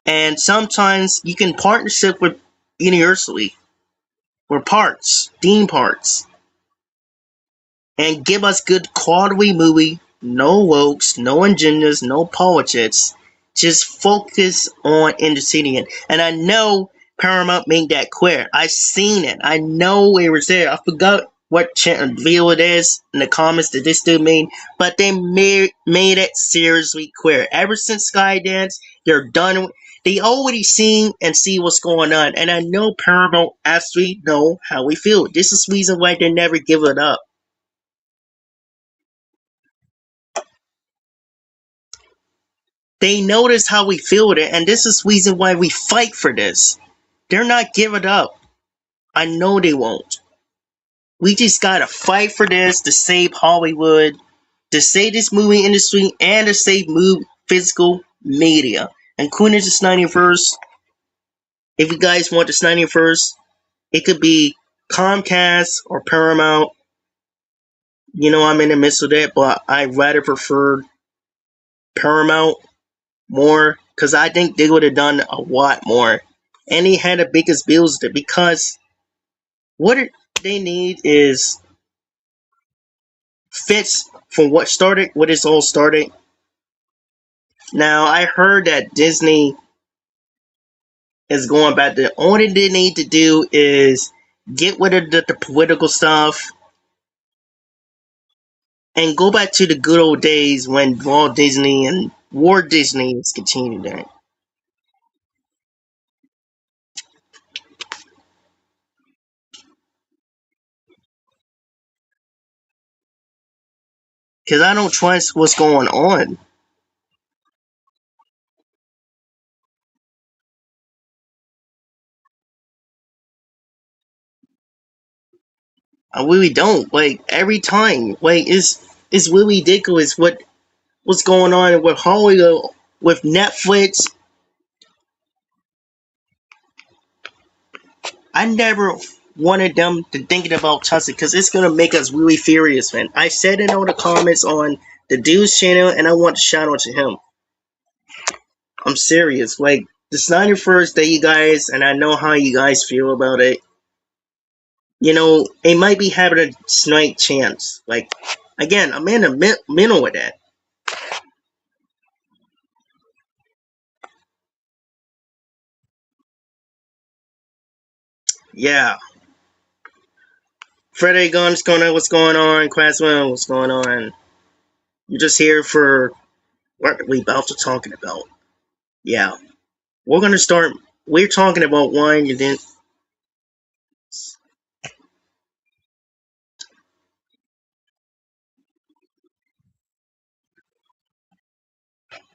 And sometimes you can partnership with Universally or parts, theme parks, and give us good quality movie, no wokes, no agendas, no politics. Just focus on entertaining. And I know Paramount made that clear. I seen it. I know it was there. I forgot what video it is in the comments that this dude made, but they made it seriously clear. Ever since Skydance, they're done. They already seen and see what's going on, and I know Paramount actually know how we feel. This is the reason why they never give it up. They notice how we feel it, and this is the reason why we fight for this. They're not giving up. I know they won't. We just gotta fight for this to save Hollywood, to save this movie industry, and to save physical media, including the Snyderverse. If you guys want the Snyderverse, it could be Comcast or Paramount. You know, I'm in the midst of that, but I rather prefer Paramount more because I think they would have done a lot more, and they had the biggest bills there because what they need is fits from what it's all started. Now I heard that Disney is going back. The only thing they need to do is get rid of the political stuff and go back to the good old days when Walt Disney and Walt Disney is continuing that. Because I don't trust what's going on. I really don't. Like every time, like it's really ridiculous what's going on with Hollywood, with Netflix. I never wanted them to thinking about Tussle because it's gonna make us really furious, man. I said it on the comments on the dude's channel, and I want to shout out to him. I'm serious. Like it's not your first day, you guys, and I know how you guys feel about it. You know, it might be having a slight chance. Like again, I'm in the middle of that. Yeah, Friday Guns going on. What's going on? Classman, what's going on? You're just here for what are we about to talking about? Yeah, we're gonna start. We're talking about wine. You didn't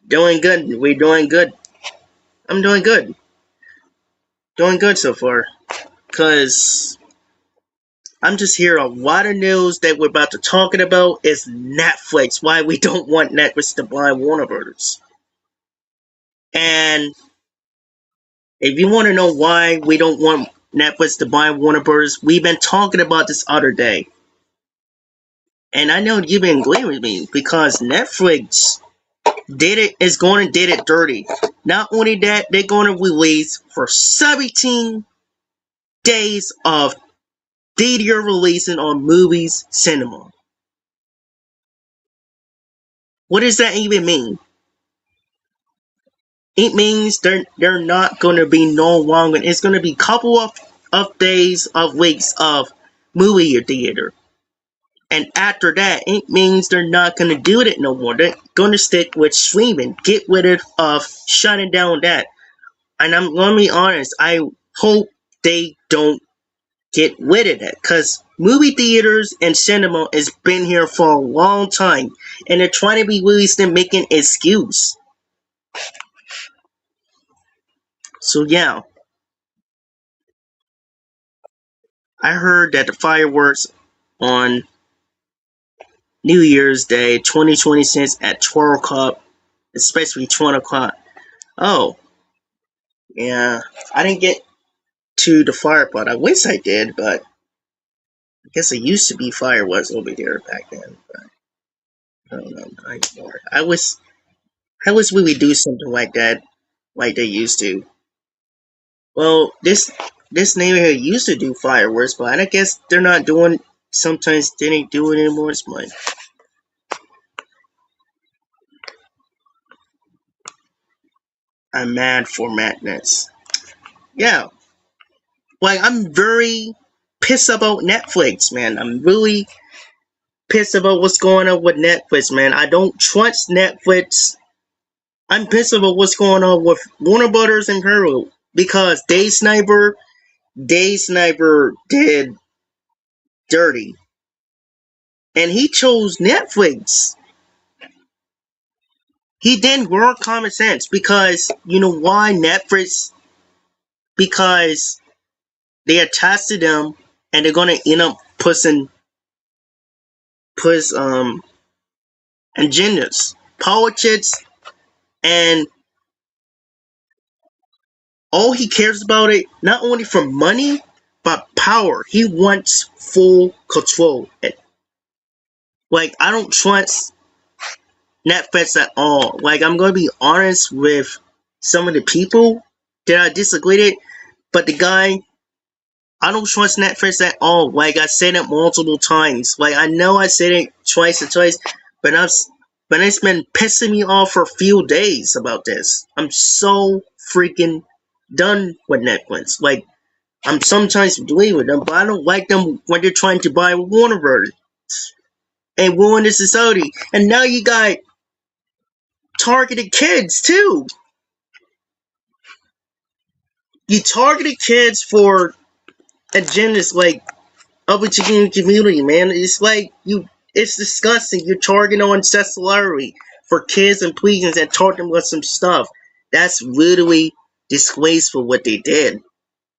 doing good. We're doing good. I'm doing good so far. Cause I'm just hearing a lot of news that we're about to talking about is Netflix. Why we don't want Netflix to buy Warner Brothers. And if you want to know why we don't want Netflix to buy Warner Brothers, we've been talking about this other day. And I know you've been agreeing with me because Netflix did it is going to did it dirty. Not only that, they're going to release for 17 days of theater releasing on movies cinema. What does that even mean? It means they're not going to be no longer. It's going to be a couple of days of weeks of movie theater. And after that, it means they're not going to do it no more. They're going to stick with streaming. Get rid of shutting down that. And I'm going to be honest, I hope they don't get rid of that. Because movie theaters and cinema has been here for a long time. And they're trying to be released and making excuse. So yeah, I heard that the fireworks on New Year's Day 2026 at 12 o'clock, especially 12 o'clock. Oh, yeah. I didn't get to the fire part. I wish I did, but I guess it used to be fireworks over there back then. But I don't know, not anymore. I wish we would do something like that, like they used to. Well, this neighborhood used to do fireworks, but I guess they're not doing. Sometimes they didn't do it anymore. It's like I'm mad for madness. Yeah, like I'm very pissed about Netflix, man. I'm really pissed about what's going on with Netflix, man. I don't trust Netflix. I'm pissed about what's going on with Warner Brothers and Hulu because Dave Sniper did dirty, and he chose Netflix. He didn't work common sense because you know why Netflix? Because they attached to them, and they're gonna end up push agendas, politics, and all he cares about it not only for money but power. He wants full control. Like I don't trust Netflix at all. Like I'm gonna be honest with some of the people that I disagree with, but the guy, I don't trust Netflix at all. Like I said it multiple times. Like I know I said it twice or twice, but it's been pissing me off for a few days about this. I'm so freaking done with Netflix. Like I'm sometimes believe with them, but I don't like them when they're trying to buy Warner Bros. And ruin the society. And now you got targeted kids too. You targeted kids for agendas like of a community, man. It's like it's disgusting. You're targeting on sexuality for kids and pleasings and targeting them with some stuff. That's literally disgraceful what they did.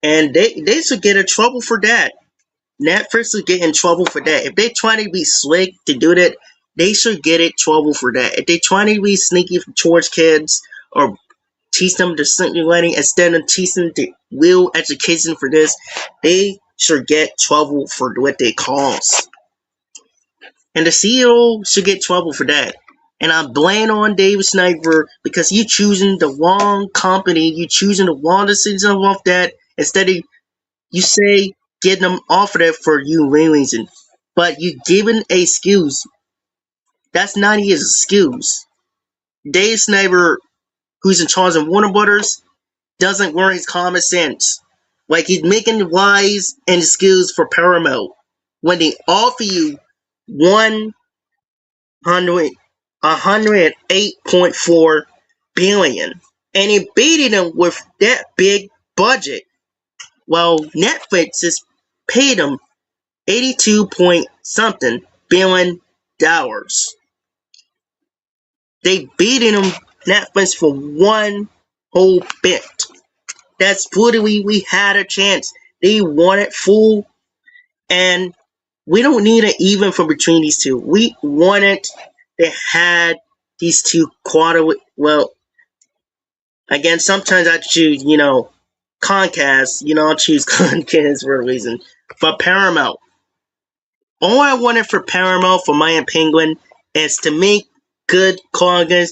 And they should get in trouble for that. Netflix would get in trouble for that. If they're trying to be slick to do that, they should get in trouble for that. If they're trying to be sneaky towards kids or teach them the simple learning instead of teaching the real education for this, they should get trouble for what they cause. And the CEO should get trouble for that. And I blame on David Snyder because you choosing the wrong company, you choosing the wrong decision off that instead of you say getting them off of that for you reason. But you giving a excuse. That's not his excuse. Dave Snyder, who's in charge of Warner Brothers, doesn't learn his common sense. Like he's making wise and excuse for Paramount when they offer you 108.4 billion and he beating them with that big budget. While Netflix is paid them 82 point something billion dollars. They beating them Netflix for one whole bit. That's literally we had a chance. They wanted full, and we don't need an even from between these two. We wanted they had these two quarter. Well, again, sometimes I choose Comcast. I'll choose Comcast for a reason. But Paramount. All I wanted for Paramount for Maya Penguin is to make good cargoes,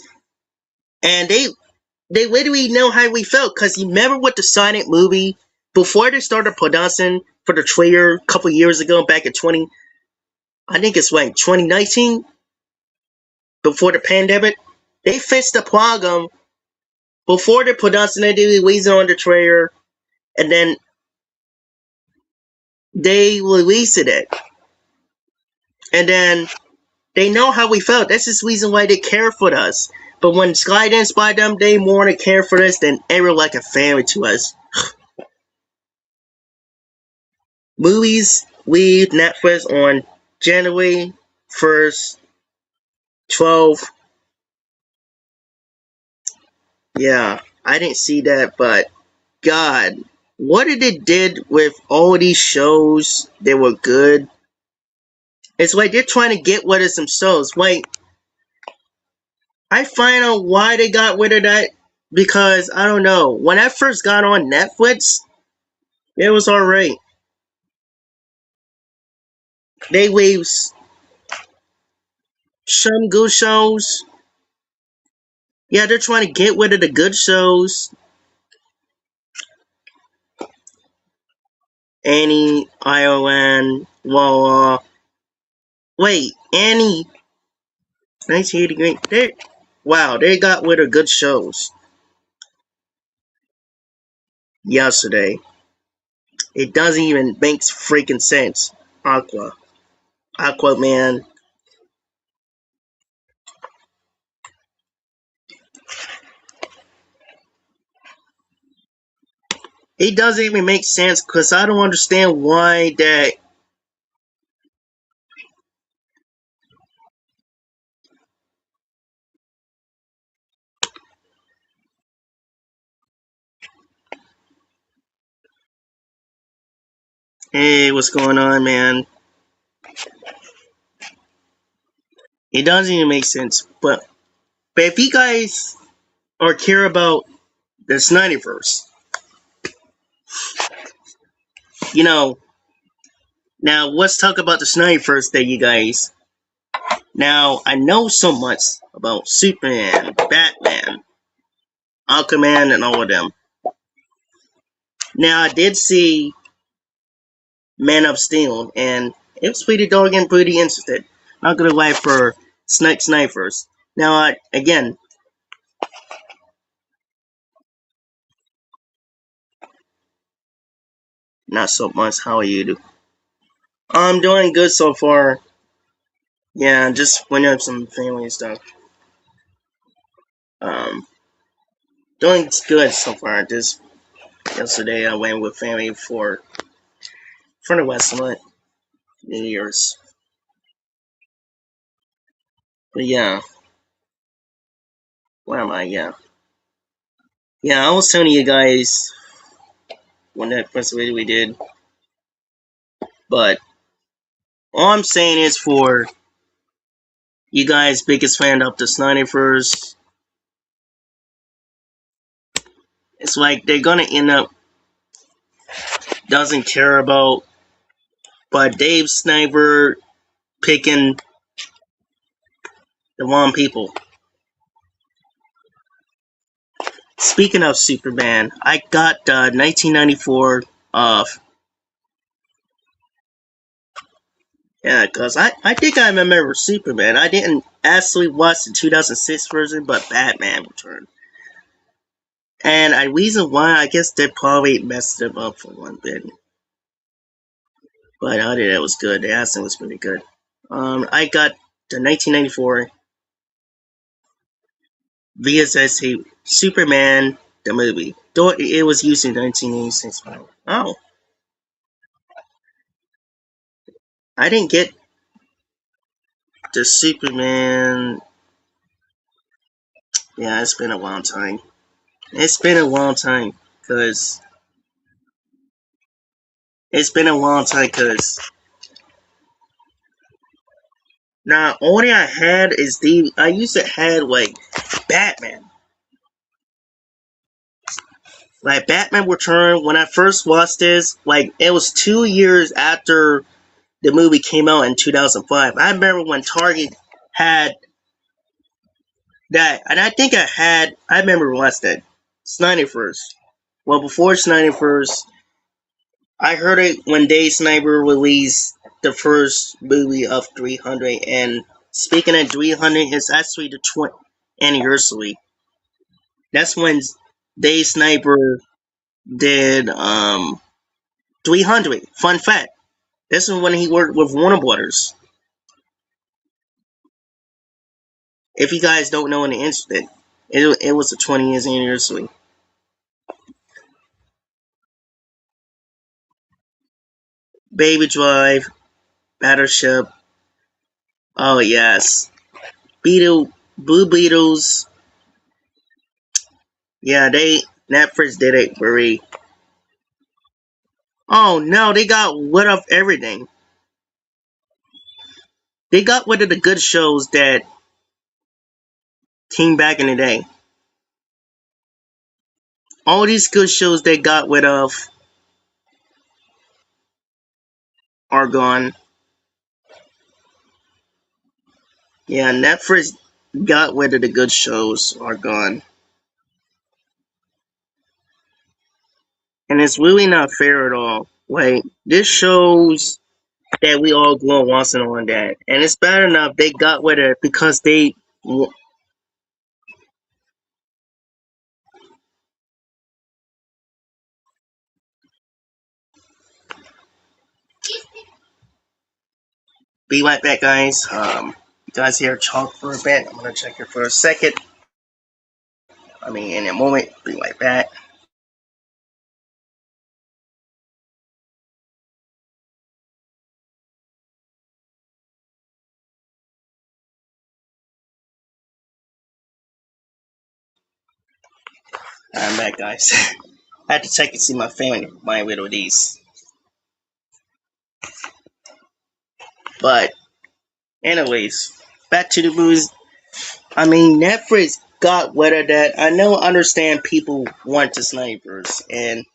and they literally know how we felt because you remember what the Sonic movie before they started production for the trailer a couple years ago back in I think it's like 2019 before the pandemic. They fixed the problem before the production. They released it on the trailer, and then they released it, and then they know how we felt. That's the reason why they care for us. But when Skydance by them, they more to care for us than ever like a family to us. Movies leave Netflix on January 1st, 12. Yeah, I didn't see that, but God, what it did with all these shows that were good. It's like they're trying to get rid of some shows. Like, I find out why they got rid of that because I don't know. When I first got on Netflix, it was alright. They leave some good shows. Yeah, they're trying to get rid of the good shows. Annie, Ireland, Wawa. Wait, Annie, 1983. Wow, they got rid of good shows yesterday. It doesn't even make freaking sense. Aquaman. It doesn't even make sense because I don't understand why that. Hey, what's going on, man? It doesn't even make sense. But if you guys are care about the Snyderverse, now let's talk about the Snyderverse that you guys. Now I know so much about Superman, Batman, Aquaman, and all of them. Now I did see Man of Steel, and it was pretty doggone pretty interesting. Not gonna lie for snipers. Now, again, not so much. How are you? I'm doing good so far. Yeah, just went up some family stuff. Um, doing good so far. Just yesterday I went with family for the Westland New Year's. But yeah, where am I? Yeah. I was telling you guys when that first video we did, but all I'm saying is for you guys, biggest fan of the Snyderverse, it's like they're gonna end up doesn't care about, but Dave Snyder picking the wrong people. Speaking of Superman, I got 1994 off. Yeah, because I think I remember Superman. I didn't actually watch the 2006 version, but Batman Returned. And a reason why, I guess they probably messed them up for one bit. But I think that was good. The accent was pretty good. I got the 1994 VSS Superman, the movie. Though it was used in 1986. Oh, I didn't get the Superman. Yeah, it's been a long time. It's been a long time because now only I had is I used to have like Batman. Like Batman Return, when I first watched this, like it was 2 years after the movie came out in 2005. I remember when Target had that, and I remember watching that Snyderverse. Well, before Snyderverse, I heard it when Dave Snyder released the first movie of 300. And speaking of 300, it's actually the 20th anniversary. That's when Dave Snyder did 300. Fun fact. This is when he worked with Warner Brothers. If you guys don't know any incident, it was the 20 years anniversary. Baby Drive, Battleship. Oh yes, Blue Beetles. Yeah, Netflix did it very. Oh no, they got rid of everything. They got rid of the good shows that came back in the day. All these good shows they got rid of are gone. Yeah, Netflix got rid of the good shows are gone. And it's really not fair at all. Like, this shows that we all grow once and on that. And it's bad enough they got rid of it because they be right back, guys. You guys hear talk for a bit. I'm gonna check here for a second. I mean, in a moment, be right back. I'm back, guys. I had to check and see my family mind with these. But, anyways, back to the movies. I mean, Netflix got rid of that. I know, understand people want the snipers, and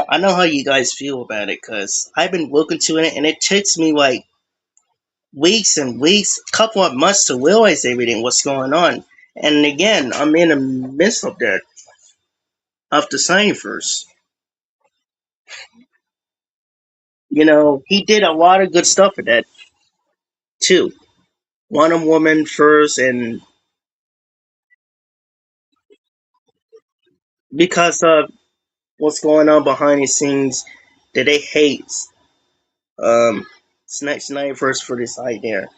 I know how you guys feel about it because I've been looking to it, and it takes me like weeks and weeks, couple of months to realize everything what's going on. And again, I'm in the midst of that. of the Cyphers. He did a lot of good stuff with that too. Wonder Woman first, and because of what's going on behind the scenes, that they hate um Snyder first for this idea.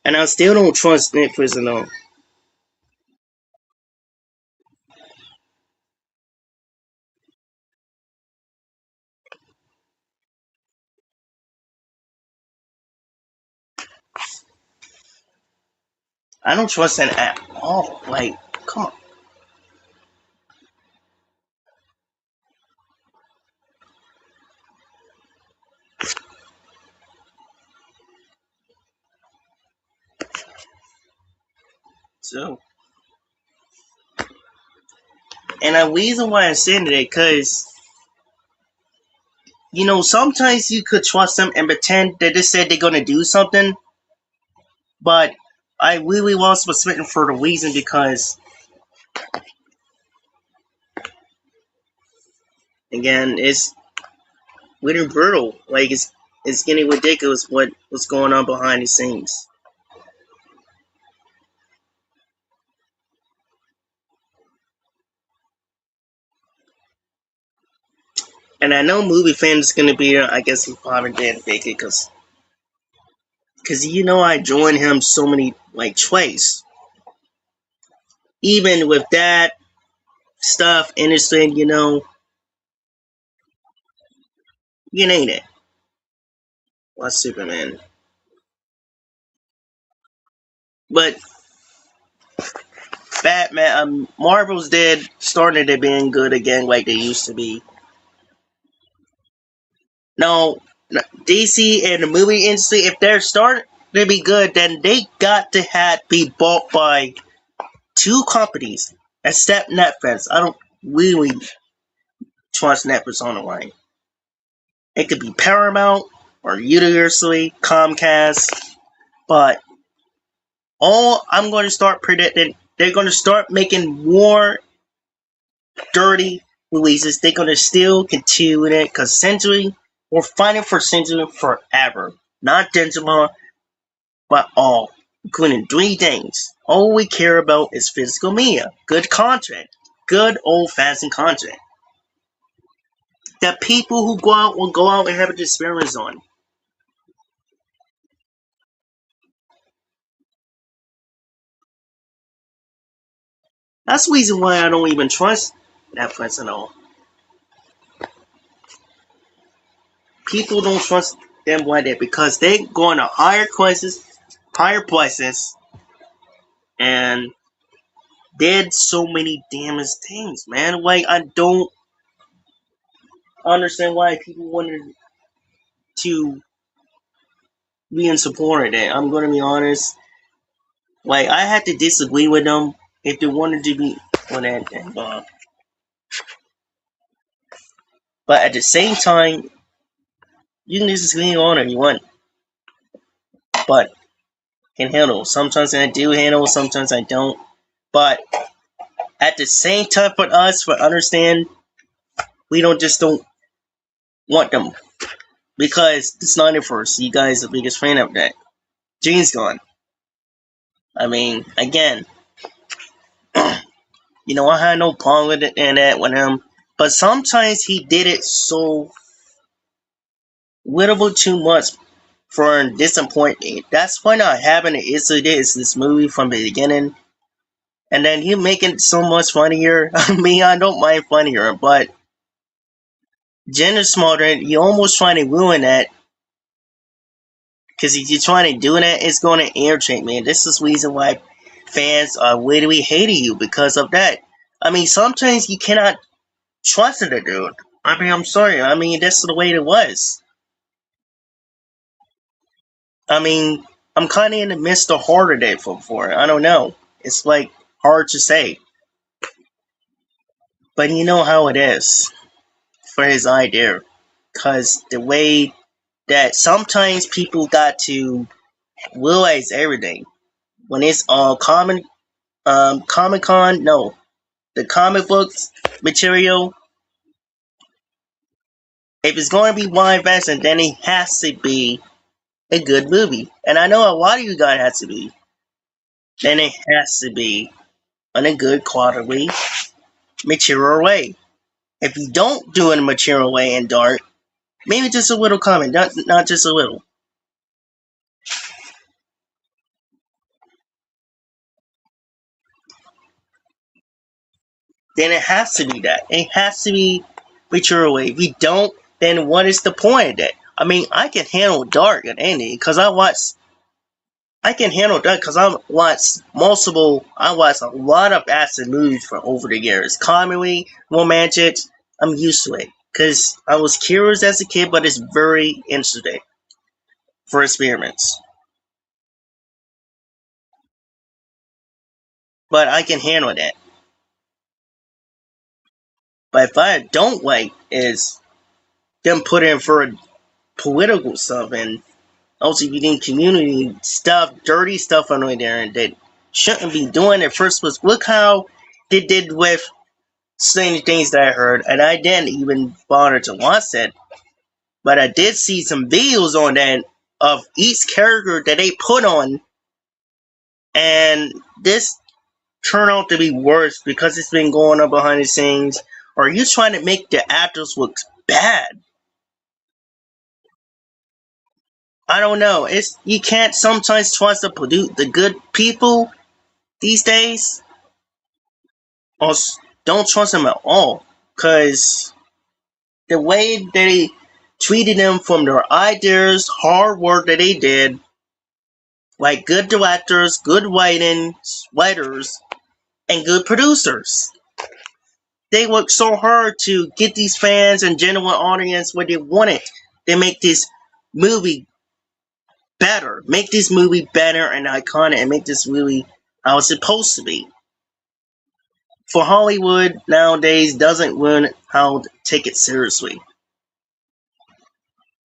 And I still don't trust Netflix at all. I don't trust them at all. Like, come on. So, and the reason why I'm saying that, because sometimes you could trust them and pretend that they said they're gonna do something, but I really was suspecting for the reason because again, it's really brutal. Like it's getting ridiculous what's going on behind the scenes. And I know movie fans gonna be there. I guess he probably did fake it because I joined him so many like twice. Even with that stuff, interesting, you ain't it. What's Superman? But Batman, Marvel's dead, started to being good again like they used to be. No, DC and the movie industry, if they're starting to be good, then they got to have be bought by two companies, except Netflix. I don't really trust Netflix on the line. It could be Paramount or Universally, Comcast, but all I'm going to start predicting, they're going to start making more dirty releases. They're going to still continue with it because Century, we're fighting for Century forever. Not Digimon, but all, including three things. All we care about is physical media, good content, good old fashioned content that people who go out will go out and have an experience on. That's the reason why I don't even trust Netflix at all. People don't trust them like that because they're going to higher prices, and did so many damaged things, man. Like I don't understand why people wanted to be in support of that. I'm gonna be honest. Like I had to disagree with them if they wanted to be on that thing. But at the same time, you can disagree on it if you want. But can handle. Sometimes I do handle, sometimes I don't. But at the same time for us, for understand, we don't want them. Because it's not it first. You guys are the biggest fan of that. Gene's gone. I mean, again, I had no problem with it and that with him. But sometimes he did it so little too much for disappointment. That's why not having it is this movie from the beginning. And then he making it so much funnier. I mean, I don't mind funnier, but Jen is smarter. You almost trying to ruin that. Because if you're trying to do that, it's going to irritate me. And this is the reason why fans are literally hating you because of that. I mean, sometimes you cannot trust the dude. I mean, I'm sorry. I mean, that's the way it was. I mean, I'm kind of in the midst of horror day for it. I don't know. It's like hard to say. But you know how it is for his idea. Because the way that sometimes people got to realize everything when it's on Comic Con. No, the comic books material. If it's going to be one investment, then it has to be a good movie. And I know a lot of you guys has to be. Then it has to be in a good quality material way. If you don't do it in a material way and dark, maybe just a little comment, not just a little. Then it has to be that. It has to be material way. If we don't, then what is the point of that? I mean, I can handle dark and anything because I can handle that because I watched multiple. I watched a lot of action movies for over the years. Comedy, romantic. I'm used to it because I was curious as a kid, but it's very interesting for experiments. But I can handle that. But if I don't like is them put in for political stuff and LGBT community stuff, dirty stuff under there, and that shouldn't be doing it first was look how they did with strange things that I heard, and I didn't even bother to watch that. But I did see some videos on that of each character that they put on, and this turned out to be worse because it's been going on behind the scenes. Or are you trying to make the actors look bad? I don't know. It's you can't sometimes trust the good people these days, or don't trust them at all, cause the way they treated them from their ideas, hard work that they did, like good directors, good writers, and good producers. They worked so hard to get these fans and general audience what they wanted. They make this movie better, make this movie better and iconic, and make this movie how it's supposed to be. For Hollywood nowadays doesn't learn how to take it seriously.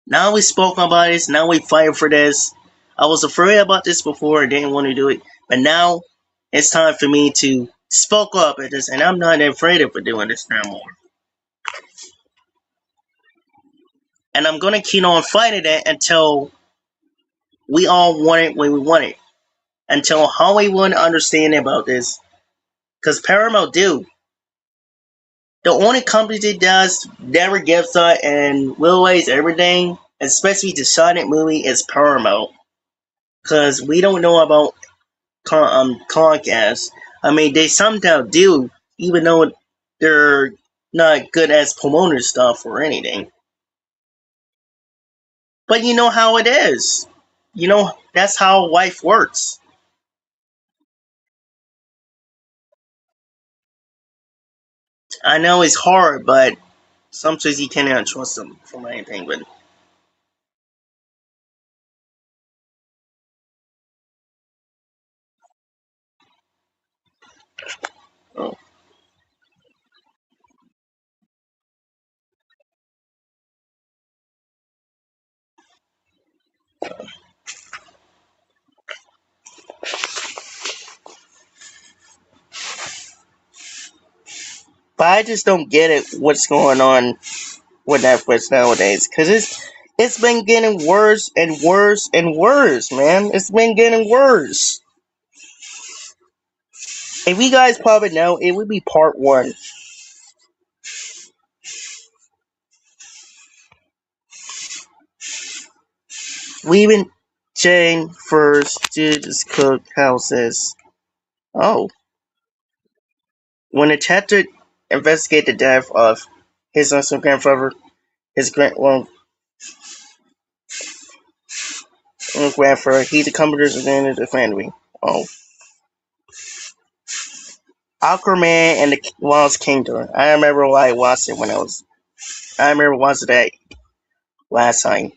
Now we spoke about this, now we fight for this. I was afraid about this before, I didn't want to do it, but now it's time for me to spoke up at this, and I'm not afraid of doing this no more. And I'm gonna keep on fighting it until we all want it when we want it. Until Hollywood understand about this, because Paramount do. The only company that does never gives up and realize everything, especially the silent movie, is Paramount. Because we don't know about Comcast. I mean, they sometimes do, even though they're not good as promoting stuff or anything. But you know how it is. You know, that's how life works. I know it's hard, but sometimes you cannot trust them for anything. But oh. But I just don't get it. What's going on with Netflix nowadays? Because it's been getting worse and worse and worse, man. It's been getting worse. If you guys probably know, it would be part one. Leaving Jane first to this cook houses. Oh, when the detective investigate the death of his son's grandfather, his grandfather, he accompanies the end of the family. Oh, Aquaman and the Lost Kingdom. I remember I watched it when I was. I remember watching that last time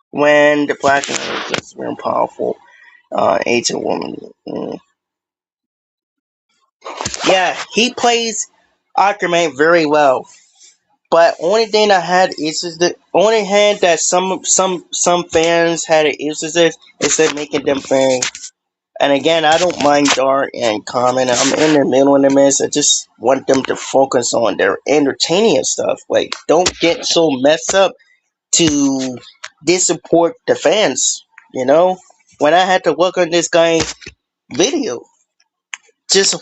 when the Black man was just very powerful, Asian woman. Mm. Yeah, he plays Aquaman very well. But only thing I had issues the only hand that some fans had issues with is that making them very. And again, I don't mind dark and common. I'm in the middle in the midst. I just want them to focus on their entertaining stuff. Like, don't get so messed up to disappoint the fans. You know, when I had to work on this guy's video, just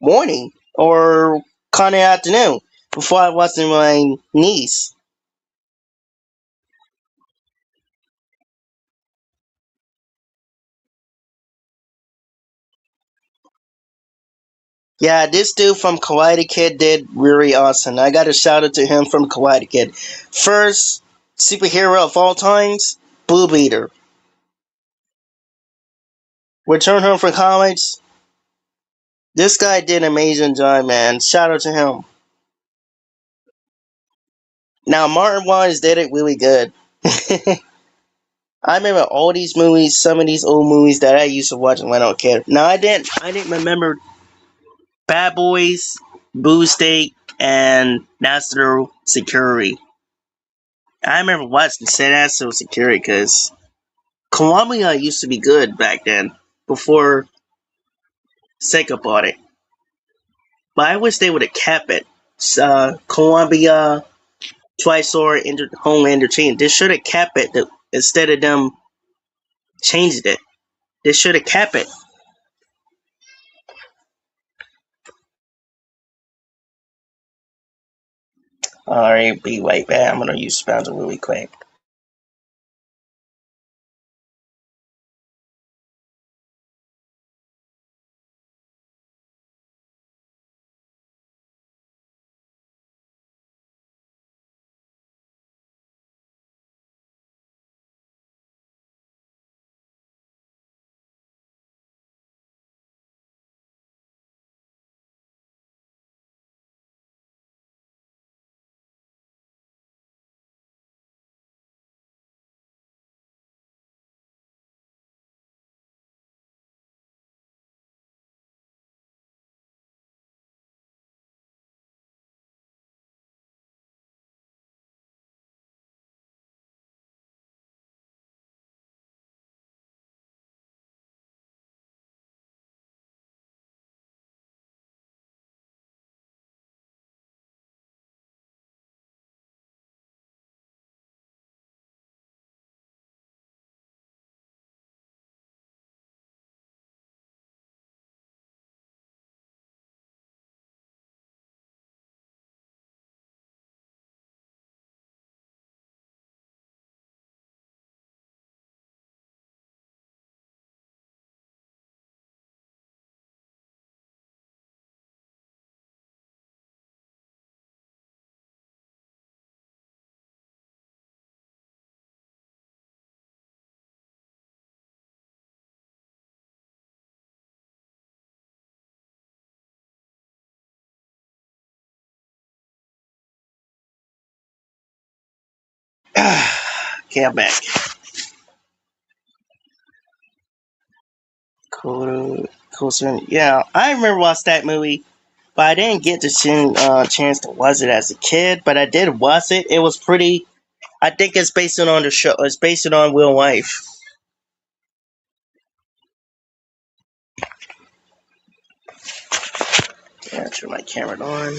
morning or kind of afternoon before I was in my niece. Yeah, this dude from Kawaii Kid did really awesome. I got a shout out to him from Kawaii Kid. First superhero of all times, Blue Beater. Return home from college. This guy did an amazing job, man. Shout out to him. Now Martin Wise did it really good. I remember all these movies, some of these old movies that I used to watch when I was a kid. Now I didn't remember Bad Boys, Boo Steak, and National Security. I remember watching Said National Security because Columbia used to be good back then before Sega bought it. But I wish they would have kept it. Columbia, Twice or Homeland Entertainment. They should have kept it instead of them changing it. They should have kept it. Alright, be right back. I'm gonna use sponsor really quick. Okay, I'm back. Cool. Yeah, I remember watching that movie, but I didn't get the chance to watch it as a kid. But I did watch it. It was pretty. I think it's based on the show. It's based on real life. Yeah, turn my camera on.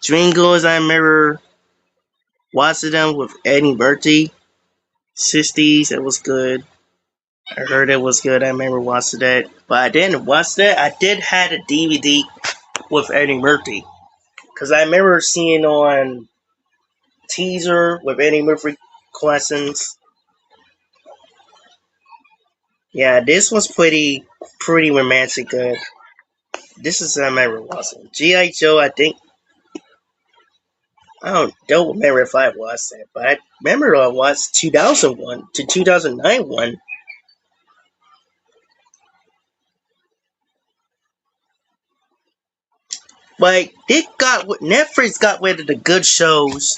Dreamgirls, I remember watching them with Eddie Murphy. 60s, it was good. I heard it was good. I remember watching that, but I didn't watch that. I did had a DVD with Eddie Murphy because I remember seeing on teaser with Eddie Murphy questions. Yeah, this was pretty romantic. Good. This is I remember watching GI Joe. I think I don't remember if I watched that, but I remember I watched 2001 to 2009 one. Like it got Netflix got rid of the good shows.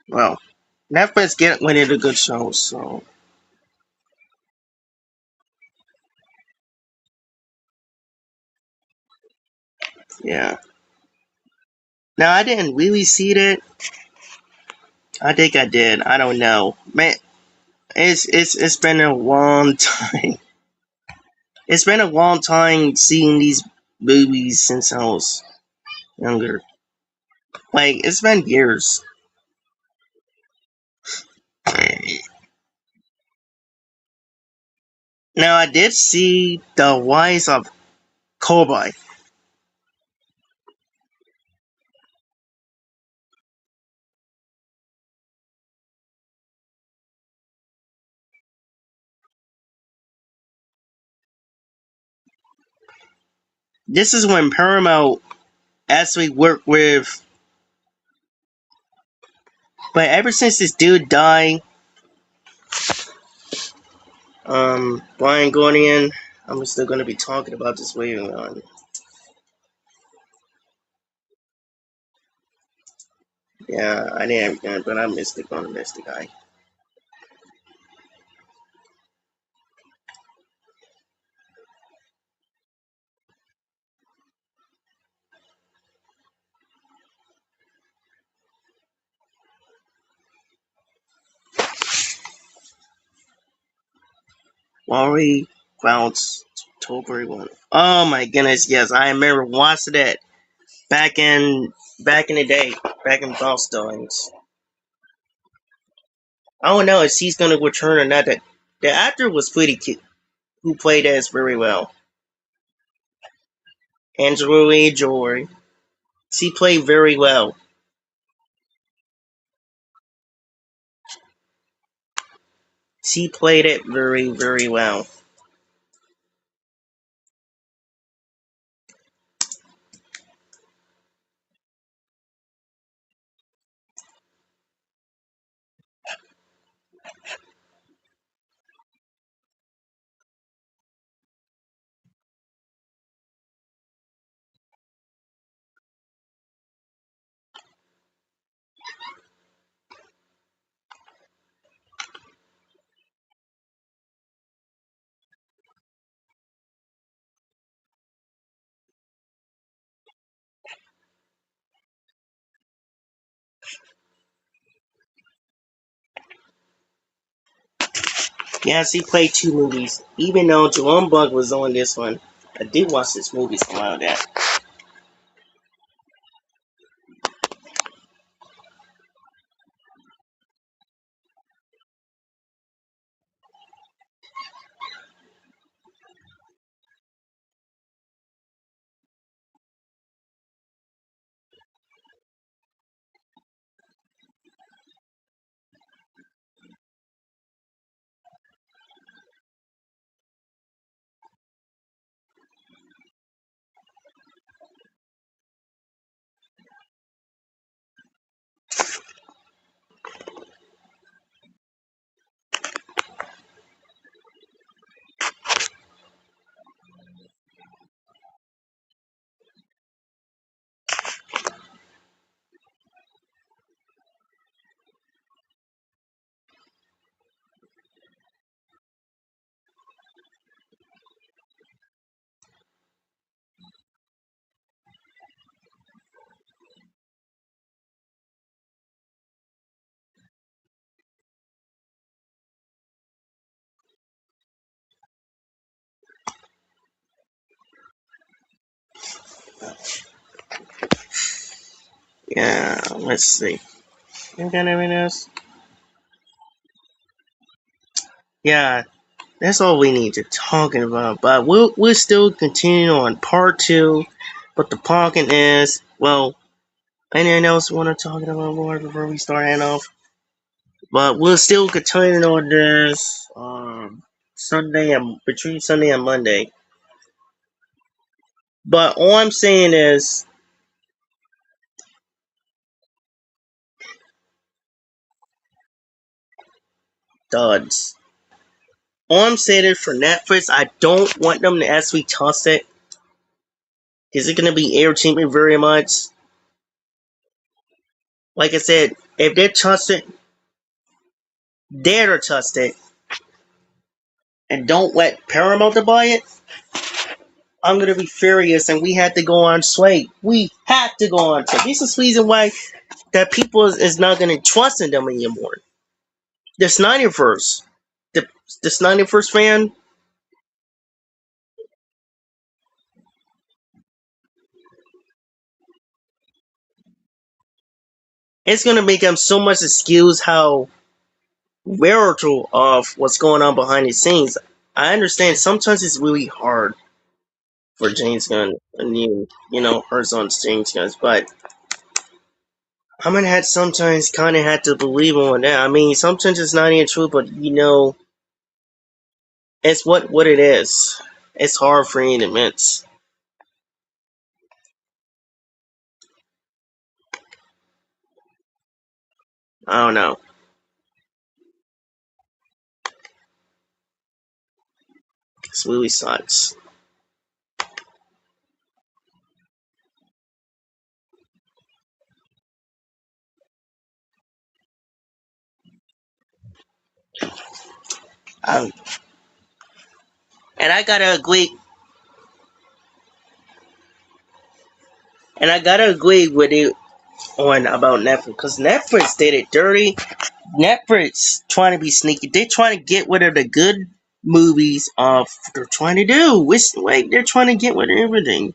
Well, Netflix get when it a good show, so yeah. Now I didn't really see it. I think I did. I don't know, man. It's been a long time. It's been a long time seeing these movies since I was younger. Like it's been years. Now I did see the Rise of Cobra. This is when Paramount actually worked with. But ever since this dude died, Brian Gordian, I'm still gonna be talking about this later on. Yeah, I didn't, but I missed it. Gonna miss the guy. Wally Bounce October 1. Oh my goodness, yes, I remember watching that back in the day, back in Bounce Stones. I don't know if she's gonna return or not. The actor was pretty cute, who played as very well. Angelina Jolie. She played very well. She played it very, very well. Yeah, she played two movies. Even though Jerome Bug was on this one, I did watch this movie a while back. Yeah, let's see. You got anything else? Yeah, that's all we need to talking about. But we'll still continue on part two. But the parking is well. Anything else you want to talk about more before we start heading off? But we'll still continue on this Sunday and between Sunday and Monday. But all I'm saying is duds. All I'm saying is for Netflix, I don't want them to actually toss it. Is it going to be irritating me very much? Like I said, If they're trusted, they're trusted, and don't let Paramount to buy it, I'm gonna be furious, and we had to go on strike. We have to go on strike. This is the reason why that people is not gonna trust in them anymore. The Snyderverse, the the Snyderverse fan, it's gonna make them so much excuse how veritable of what's going on behind the scenes. I understand sometimes it's really hard for James Gunn and Herzog's James Gunn, but I'm gonna have sometimes kind of have to believe on that. I mean, sometimes it's not even true, but it's what it is. It's hard for me to admit. I don't know. This really sucks. Um, and I gotta agree. And I gotta agree with you on about Netflix because Netflix did it dirty. Netflix trying to be sneaky. They're trying to get rid of the good movies. Of they're trying to do. It's like they're trying to get rid of everything.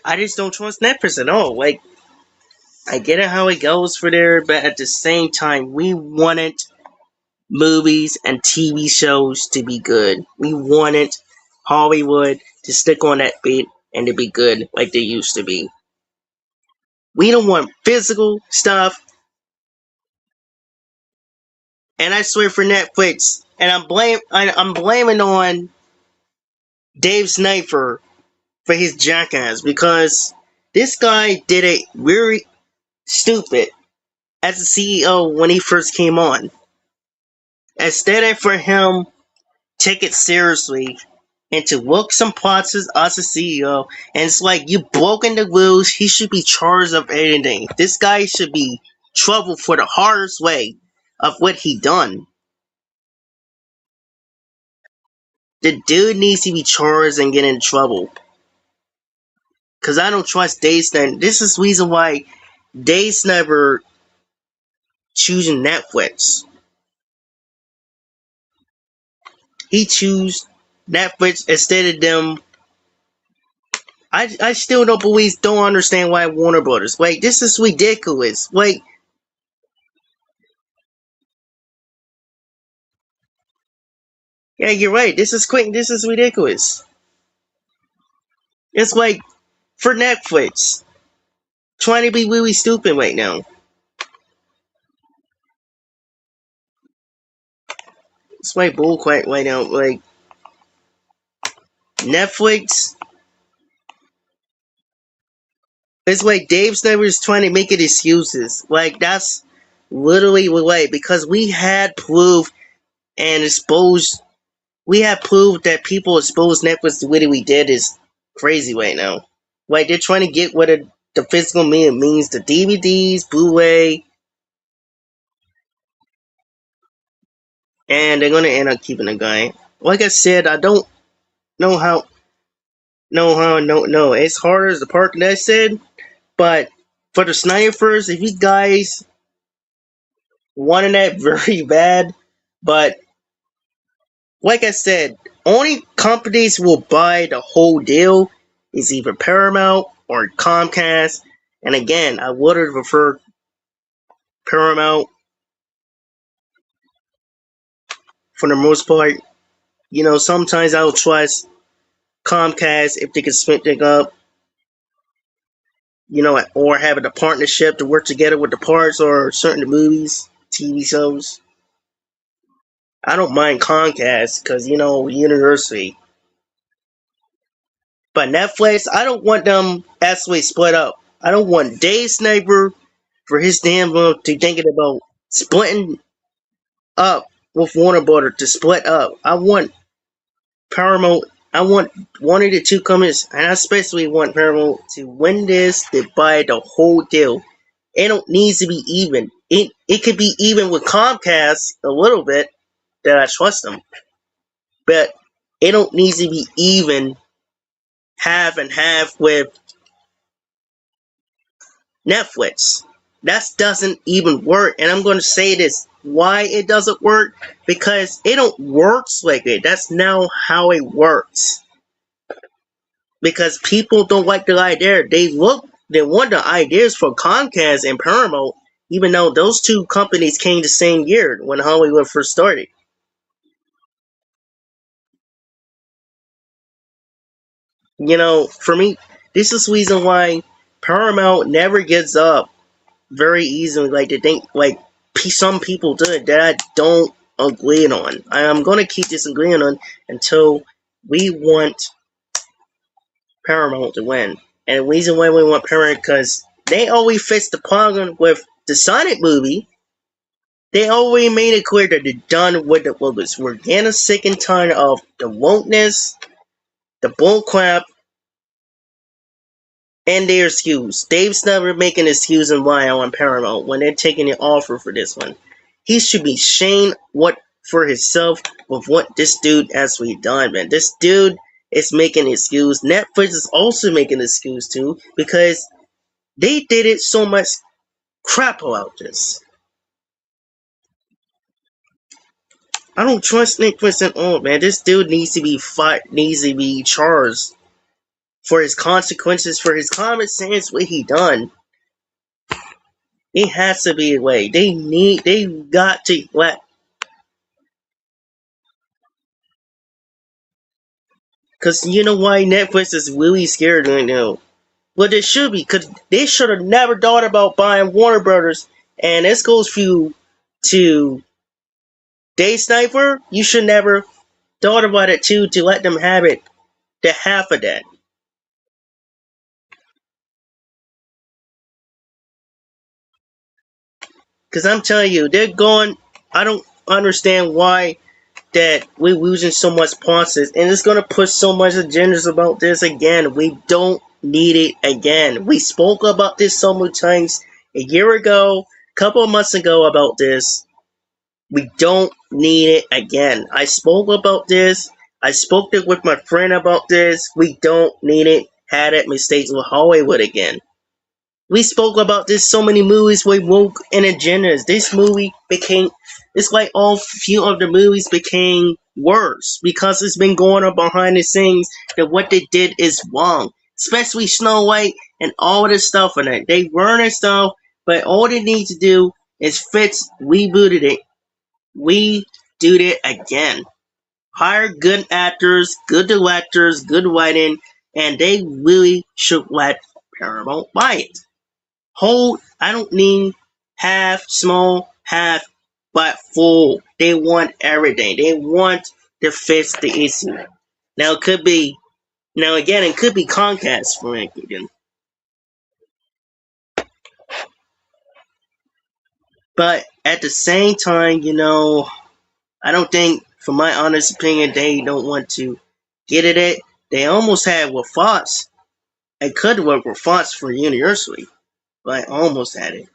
I just don't trust Netflix at all. Like I get it how it goes for there, but at the same time, we wanted movies and TV shows to be good. We wanted Hollywood to stick on that beat and to be good like they used to be. We don't want physical stuff. And I swear for Netflix, and I'm blaming on Dave Sniper for his jackass because this guy did it very stupid as a CEO when he first came on. Instead of for him take it seriously and to work some parts as a CEO, and it's like you broken the rules. He should be charged of anything. This guy should be trouble for the hardest way of what he done. The dude needs to be charged and get in trouble. Cause I don't trust Dave Snyder. This is the reason why Dave Snyder choosing Netflix. He choose Netflix instead of them. I still don't understand why Warner Brothers. Like this is ridiculous. Like yeah, you're right. This is quick. This is ridiculous. It's like for Netflix trying to be really stupid right now. It's like bullcrap right now. Like Netflix. It's like Dave Snyder is trying to make it excuses. Like that's literally right because we had proof and exposed. We have proof that people expose Netflix the way that we did is crazy right now. Like they're trying to get what the physical means the DVDs, Blu-ray, and they're gonna end up keeping the guy. Like I said, I don't know how. No. It's harder as the part that I said, but for the Snyderverse, if you guys wanted that very bad, but like I said, only companies will buy the whole deal is either Paramount or Comcast. And again, I would have preferred Paramount for the most part. Sometimes I'll trust Comcast if they can split it up, or having a partnership to work together with the parts or certain movies, TV shows. I don't mind Comcast because, university. But Netflix, I don't want them actually split up. I don't want Dave Sniper for his damn to thinking about splitting up with Warner Brothers to split up. I want Paramount I want one of the two companies, and I especially want Paramount to win this to buy the whole deal. It don't need to be even. It could be even with Comcast a little bit that I trust them, but it don't need to be even half and half with Netflix. That doesn't even work. And I'm going to say this. Why it doesn't work? Because it don't works like it. That's now how it works. Because people don't like the idea. They want the ideas for Comcast and Paramount, even though those two companies came the same year when Hollywood first started. For me, this is the reason why Paramount never gives up very easily, like they think, like some people do it that I don't agree on. I'm gonna keep disagreeing on until we want Paramount to win. And the reason why we want Paramount because they always fixed the problem with the Sonic movie. They already made it clear that they're done with the movies. We're getting sick and tired of the wokeness, the bullcrap, and their excuse. Dave's never making an excuse and why on Paramount when they're taking the offer for this one. He should be shamed for himself with what this dude actually done, man. This dude is making an excuse. Netflix is also making an excuse too because they did it so much crap about this. I don't trust Netflix at all, man. This dude needs to be needs to be charged for his consequences, for his common sense, what he done. It has to be a way. They got to let, cause you know why Netflix is really scared right now. Well, they should be, cause they should have never thought about buying Warner Brothers. And this goes for you to Day Sniper. You should never thought about it too to let them have it, the half of that. Cause I'm telling you, they're going. I don't understand why that we're losing so much sponsors, and it's gonna push so much agendas about this again. We don't need it again. We spoke about this so many times a year ago, a couple of months ago about this. We don't need it again. I spoke about this. I spoke with my friend about this. We don't need it. Had it mistakes with Hollywood again. We spoke about this so many movies with woke and agendas. This movie became, it's like all few of the movies became worse because it's been going on behind the scenes that what they did is wrong. Especially Snow White and all this stuff in it. They learn and stuff, but all they need to do is fix, rebooted it. We do it again. Hire good actors, good directors, good writing, and they really should let Paramount buy it. Whole, I don't mean half, small, half, but full. They want everything. They want to fix the issue. Now it could be, now again, it could be Comcast for again. But at the same time, I don't think, from my honest opinion, they don't want to get at it. They almost had with Fox. It could work with Fox for Universally, but almost had it.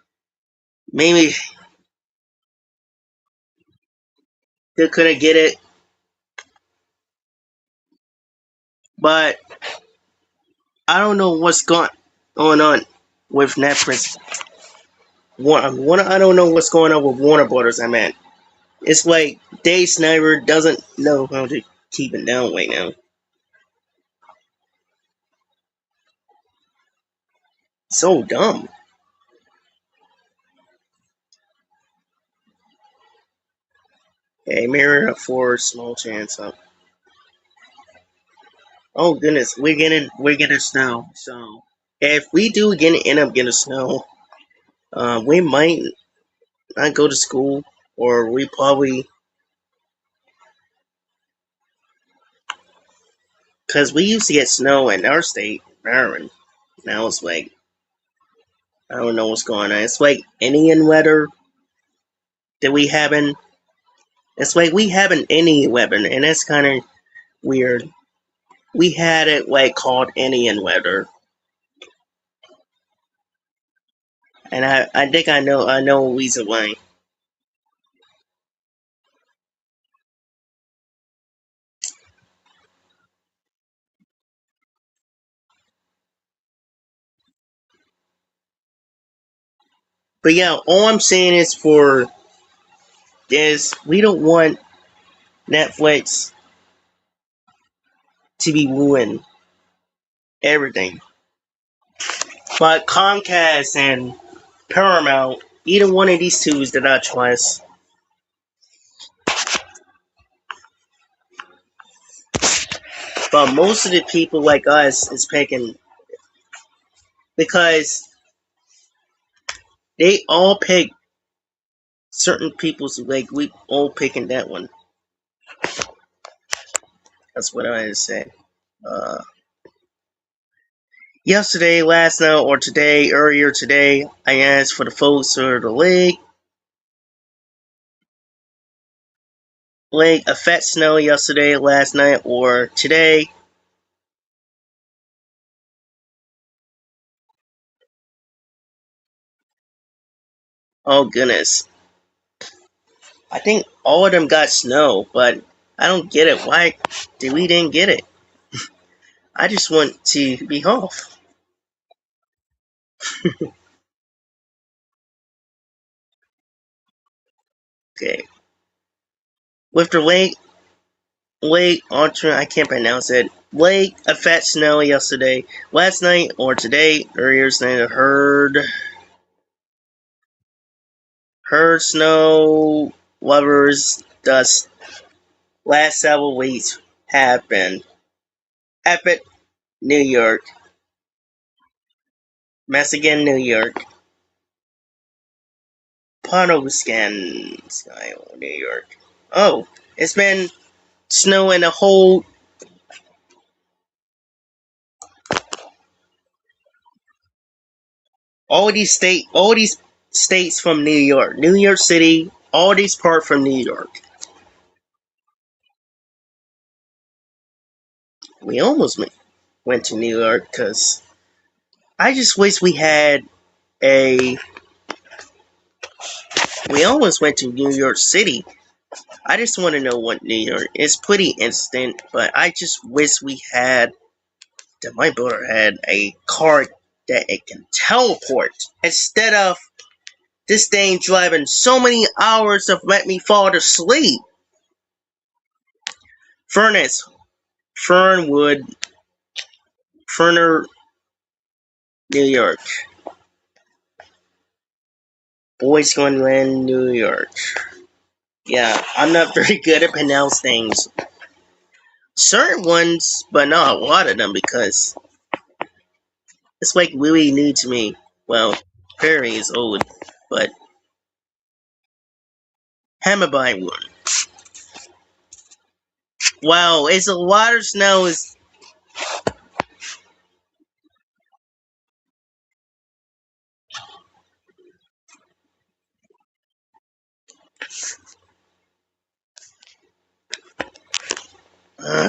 Maybe they couldn't get it, but I don't know what's going on with Netflix. I don't know what's going on with Warner Brothers. I mean, it's like Dave Snyder doesn't know how to keep it down right now. So dumb. Hey, Mirror for small chance up. Oh goodness, we're getting snow. So if we do end up getting snow, we might not go to school, or we probably, because we used to get snow in our state, Maryland. Now it's like I don't know what's going on. It's like Indian weather that we haven't. It's like we haven't any weather, and that's kind of weird. we had it like called Indian weather, and I think I know a reason why. But yeah, all I'm saying is we don't want Netflix to be ruining everything. But Comcast and Paramount, either one of these two is that I trust. But most of the people like us is picking because they all pick certain people's like we all picking that one. That's what I say. Uh, Yesterday, last night, or today, earlier today, I asked for the folks for the lake affect snow yesterday, last night, or today. Oh goodness. I think all of them got snow, but I don't get it. Why did we didn't get it? I just want to be off. Okay. With the late alternate, I can't pronounce it. Late affect snow yesterday, last night, or today, earlier tonight. I heard snow lovers thus last several weeks have been Epic, New York, Michigan, New York, Pontoviscan, New York. Oh, it's been snow in the whole all these states from New York City, all these parts from New York. We almost went to New York because I just wish we had a. We almost went to New York City. I just want to know what New York. It's pretty instant, but I just wish we had that my brother had a car that it can teleport instead of this thing driving so many hours to let me fall to sleep. Furnace, Fernwood, Ferner, New York. Boys Glen, New York. Yeah, I'm not very good at pronounce things. Certain ones, but not a lot of them because it's like really new to me. Well, Perry is old, but Hammerby one. Wow, it's a lot of snow. Is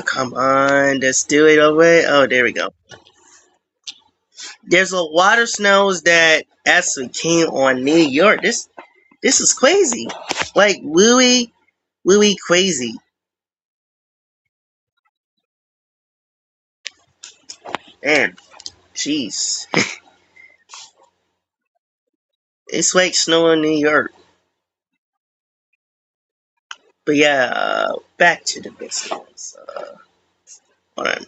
come on, let's do it already. Oh, there we go. There's a lot of snows that actually came on New York. This is crazy. Like really crazy. Man, jeez. It's like snow in New York. But yeah, back to the business. Hold on.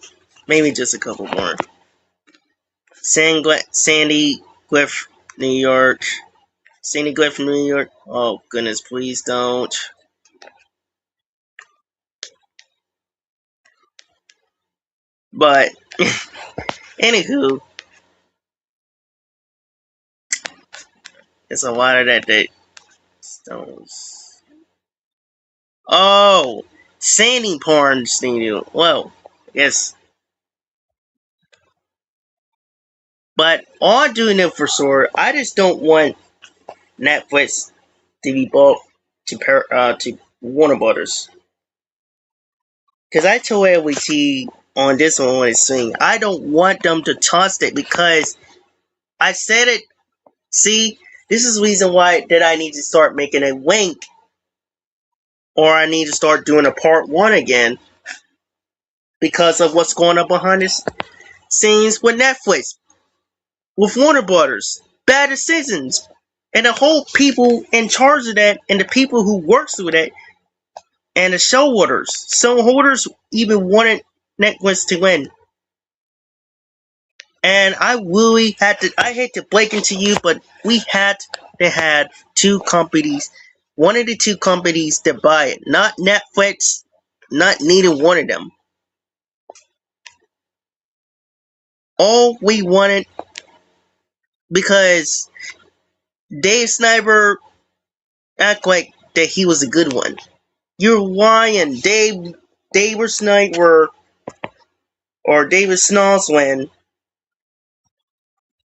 Maybe just a couple more. Sandy Cliff, New York. Sandy Cliff, New York. Oh goodness, please don't. But anywho, it's a lot of that stones. Oh, Sandy Porns, New York. Well, yes. But on doing it for sure, I just don't want Netflix to be bought to Warner Brothers. Because I told LVT on this one when it's seen. I don't want them to toss it because I said it. See, this is the reason why that I need to start making a link, or I need to start doing a part one again because of what's going on behind the scenes with Netflix, with Warner Brothers, bad decisions, and the whole people in charge of that, and the people who works with it, and the show holders. Show holders even wanted Netflix to win. And I really had to, I hate to break into you, but we had to have two companies, one of the two companies to buy it. Not Netflix, not neither one of them. All we wanted, because Dave Sniper act like that he was a good one. You're lying. David Sniper or David Snoslin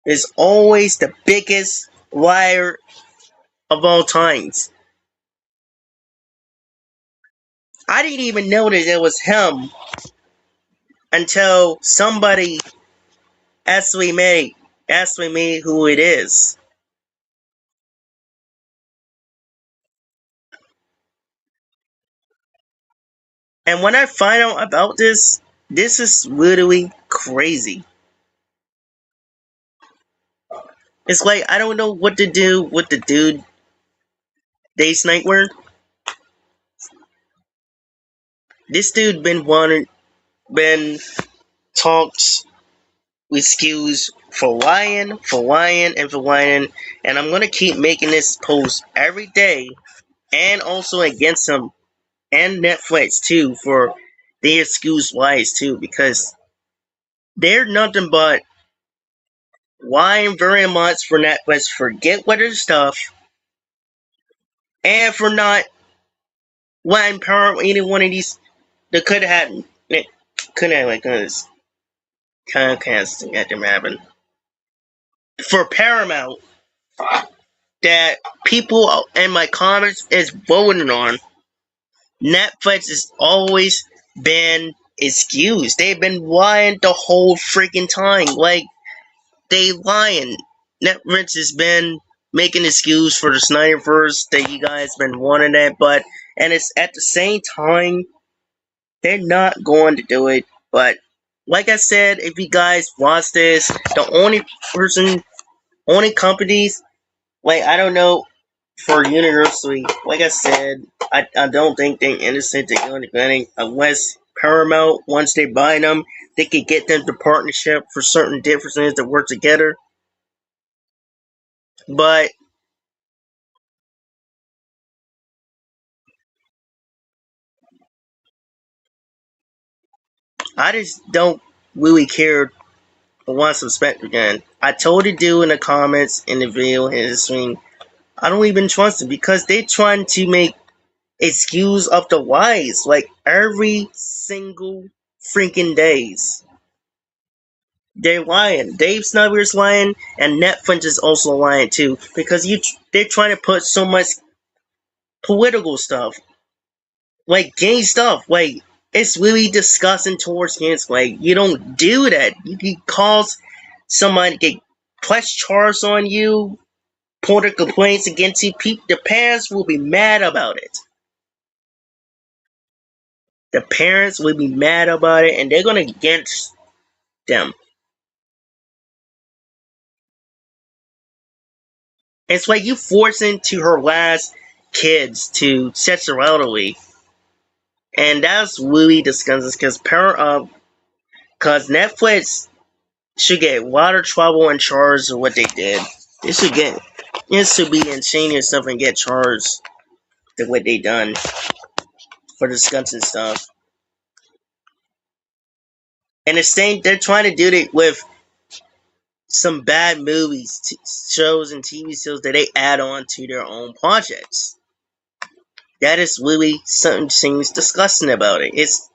is always the biggest liar of all times. I didn't even notice it was him until somebody asked me who it is. And when I find out about this is literally crazy. It's like I don't know what to do with the dude Day Sniper. This dude been talks with skews for lying, and for lying, and I'm gonna keep making this post every day, and also against him and Netflix too for their excuse wise too, because they're nothing but lying very much for Netflix for get weather stuff, and for not letting Paramount any one of these that could have happened. It could have like this Comcast at them happen for Paramount that people in my comments is voting on. Netflix has always been excused. They've been lying the whole freaking time. Like they lying. Netflix has been making excuse for the Snyderverse that you guys been wanting it, but and it's at the same time they're not going to do it. But like I said, if you guys watch this, the only companies, like I don't know, for Universally, like I said, I don't think they're innocent. They're going to get it unless Paramount, once they buy them, they could get them to partnership for certain differences that work together. But I just don't really care or want to suspect again. I told the dude in the comments in the video in the stream, I don't even trust them because they're trying to make excuse of the wise like every single freaking days. They're lying. Dave Snyder's lying, and Netflix is also lying too because they're trying to put so much political stuff, like gay stuff. Like it's really disgusting towards kids. Like you don't do that. You can cause somebody to get press charges on you, point of complaints against you. The parents will be mad about it. The parents will be mad about it, and they're gonna against them. It's like you forcing to harass kids to sexuality, and that's really disgusting because Netflix should get a lot of trouble and charged of what they did. It should be insane or stuff and get charged for what they done for disgusting stuff. And the same, they're trying to do it with some bad movies, shows, and TV shows that they add on to their own projects. That is really something seems disgusting about it. It's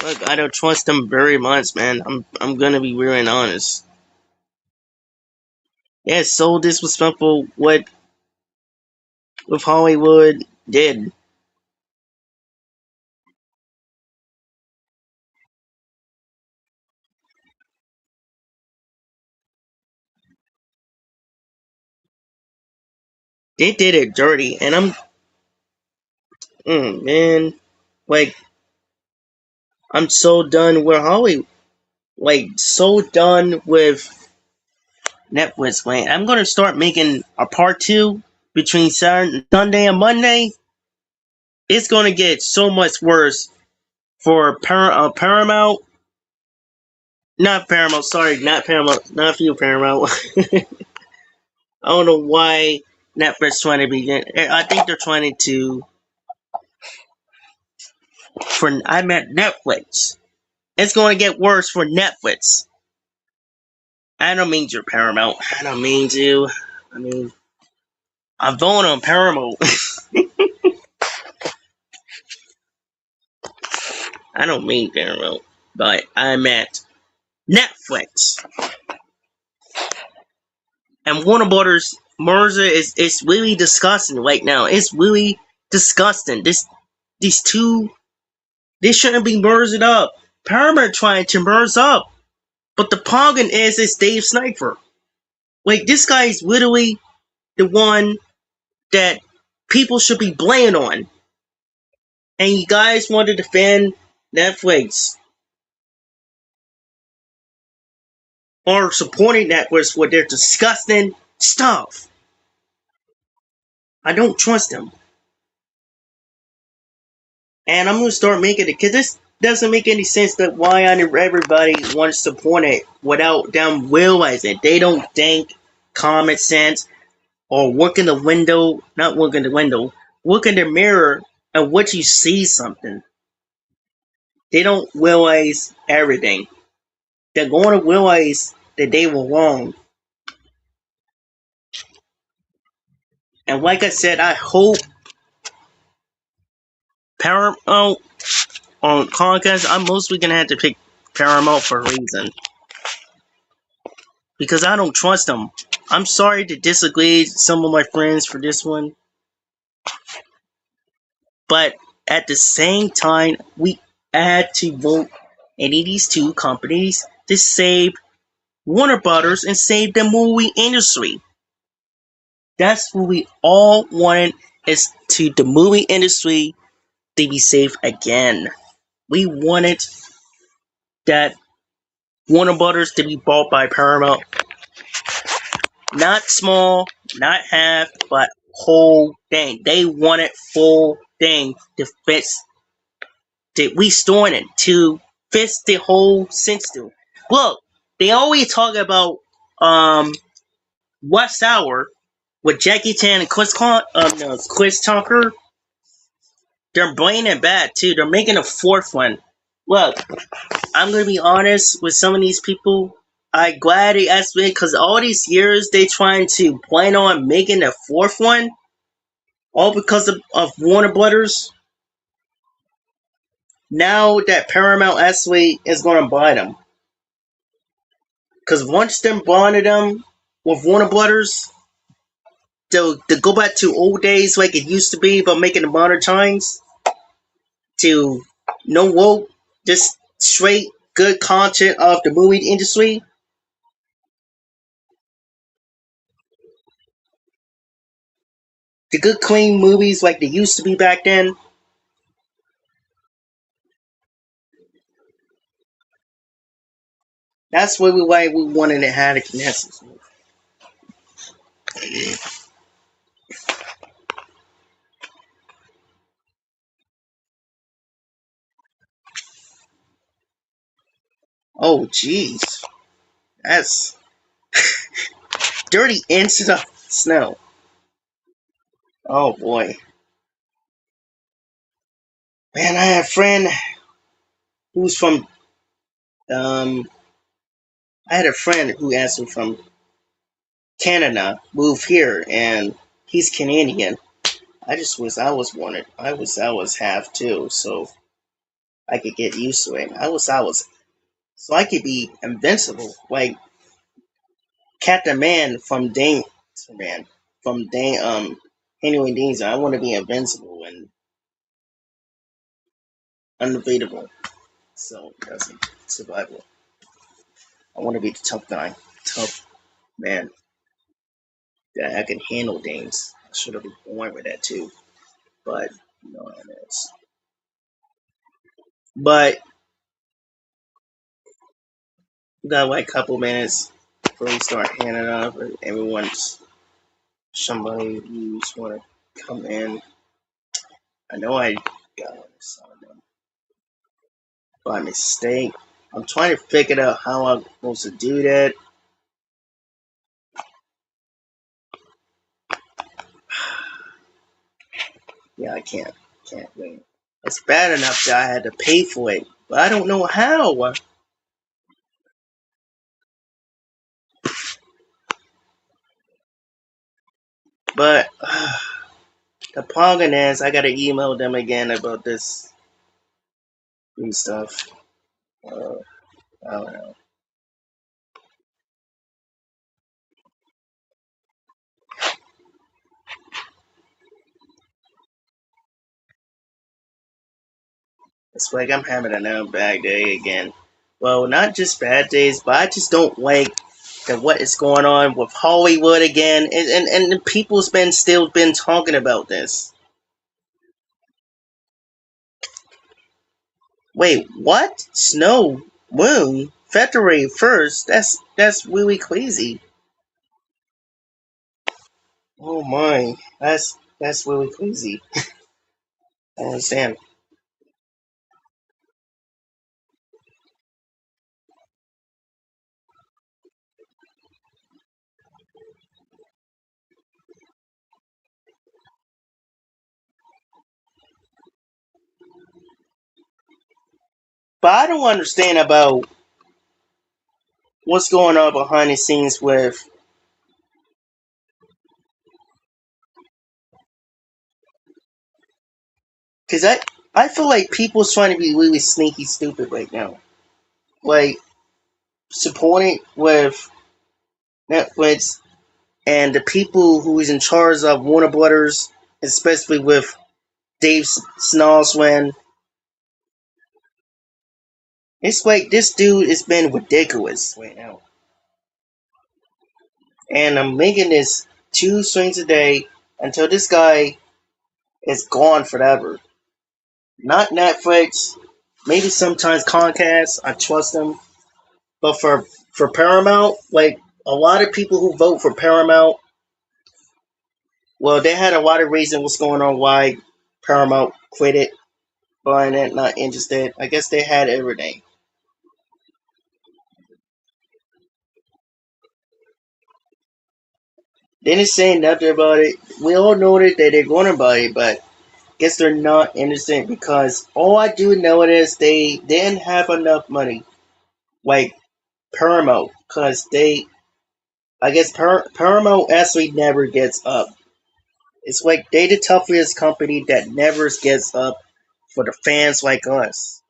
Look, I don't trust them very much, man. I'm gonna be real and honest. Yeah, it's so disrespectful what Hollywood did. They did it dirty, and man, like I'm so done with Hollywood. Like so done with Netflix, man. I'm gonna start making a part two between Saturday, Sunday, and Monday. It's gonna get so much worse for Paramount. Not Paramount. Sorry, not Paramount. Not for you, Paramount. I don't know why Netflix trying to be. I think they're trying to. For I meant Netflix. It's going to get worse for Netflix. I don't mean to Paramount. I don't mean to. I mean, I'm voting on Paramount. I don't mean Paramount, but I meant Netflix. And Warner Brothers merger is really disgusting right now. It's really disgusting. These two, they shouldn't be merged up. Paramount trying to merge up, but the problem is Dave Sniper. Like this guy is literally the one that people should be blaming on. And you guys want to defend Netflix or supporting Netflix with their disgusting stuff. I don't trust them. And I'm gonna start making it because this doesn't make any sense that why everybody wants to support it without them realizing they don't think common sense or look in the window, not look in the window, look in the mirror and what you see something. They don't realize everything. They're going to realize that they were wrong. And like I said, I hope Paramount on Comcast, I'm mostly gonna have to pick Paramount for a reason. Because I don't trust them. I'm sorry to disagree with some of my friends for this one, but at the same time, we had to vote any of these two companies to save Warner Brothers and save the movie industry. That's what we all wanted is to the movie industry to be safe again. We wanted that Warner Brothers to be bought by Paramount. Not small, not half, but whole thing. They wanted full thing to fix that we storing it to fix the whole sense to. Look, they always talk about West Hour with Jackie Chan and Chris Tucker. They're bringing it back too. They're making a fourth one. Look, I'm gonna be honest with some of these people. I glad they asked me because all these years they trying to plan on making a fourth one, all because of Warner Brothers. Now that Paramount actually is going to buy them, because once them bonded them with Warner Brothers, they'll go back to old days like it used to be, but making the modern times to no woke, just straight good content of the movie industry. The good clean movies like they used to be back then. That's what why we wanted to have the Knesset. Oh jeez. That's dirty inches of snow. Oh boy. Man, I had a friend who's from um I had a friend who asked me from Canada, moved here and he's Canadian. I was half too, so I could get used to it. I was so I could be invincible, like Captain Man from Man from Henry Dean's. I want to be invincible and unbeatable. So that's survival. I want to be the tough guy, tough man that I can handle things. I should have been born with that too, but you know how it is. But we got like a couple minutes before we start handing off. Everyone's somebody who's want to come in. I know I got some of them by mistake. I'm trying to figure out how I'm supposed to do that. Yeah, I can't wait. It's bad enough that I had to pay for it, but I don't know how. But the problem is, I gotta email them again about this new stuff. Uh, I don't know. It's like I'm having another bad day again. Well, not just bad days, but I just don't like that what is going on with Hollywood again, and the people's been still been talking about this. Wait, what? Snow Moon February 1st? That's really crazy. Oh my, that's really crazy. I understand, but I don't understand about what's going on behind the scenes with. Because I feel like people's trying to be really sneaky stupid right now. Like, supporting with Netflix and the people who is in charge of Warner Brothers, especially with Dave Snalswan. It's like this dude has been ridiculous right now. And I'm making this two swings a day until this guy is gone forever. Not Netflix, maybe sometimes Comcast, I trust them. But for Paramount, like a lot of people who vote for Paramount, well, they had a lot of reason what's going on why Paramount quit it, buying it, not interested. I guess they had everything. They didn't say nothing about it. We all know that they're going to buy it, but guess they're not interested because all I do know is they didn't have enough money, like Paramount, because I guess Paramount actually never gets up. It's like they the toughest company that never gets up for the fans like us.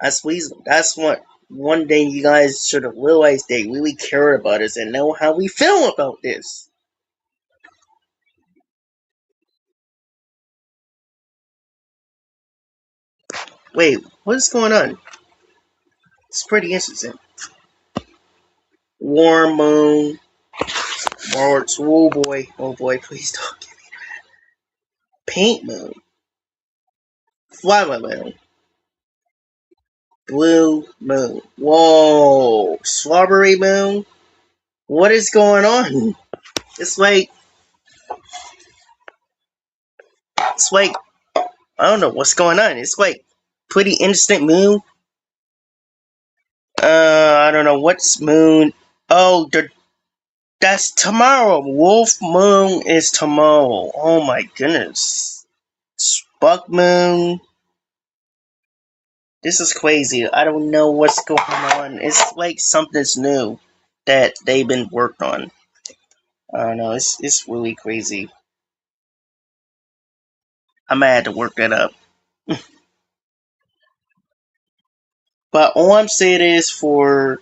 That's what one thing you guys should have realized they really care about us and know how we feel about this. Wait, what's going on? It's pretty interesting. Warm Moon, March, oh boy, please don't. Paint Moon, Flower Moon, Blue Moon. Whoa, Strawberry Moon. What is going on? It's like it's like I don't know what's going on. It's like pretty instant moon. I don't know what's moon. Oh, that's tomorrow. Wolf moon is tomorrow. Oh my goodness. Buck moon. This is crazy. I don't know what's going on. It's like something's new that they've been worked on. I don't know. It's really crazy. I might have to work that up. But all I'm saying is for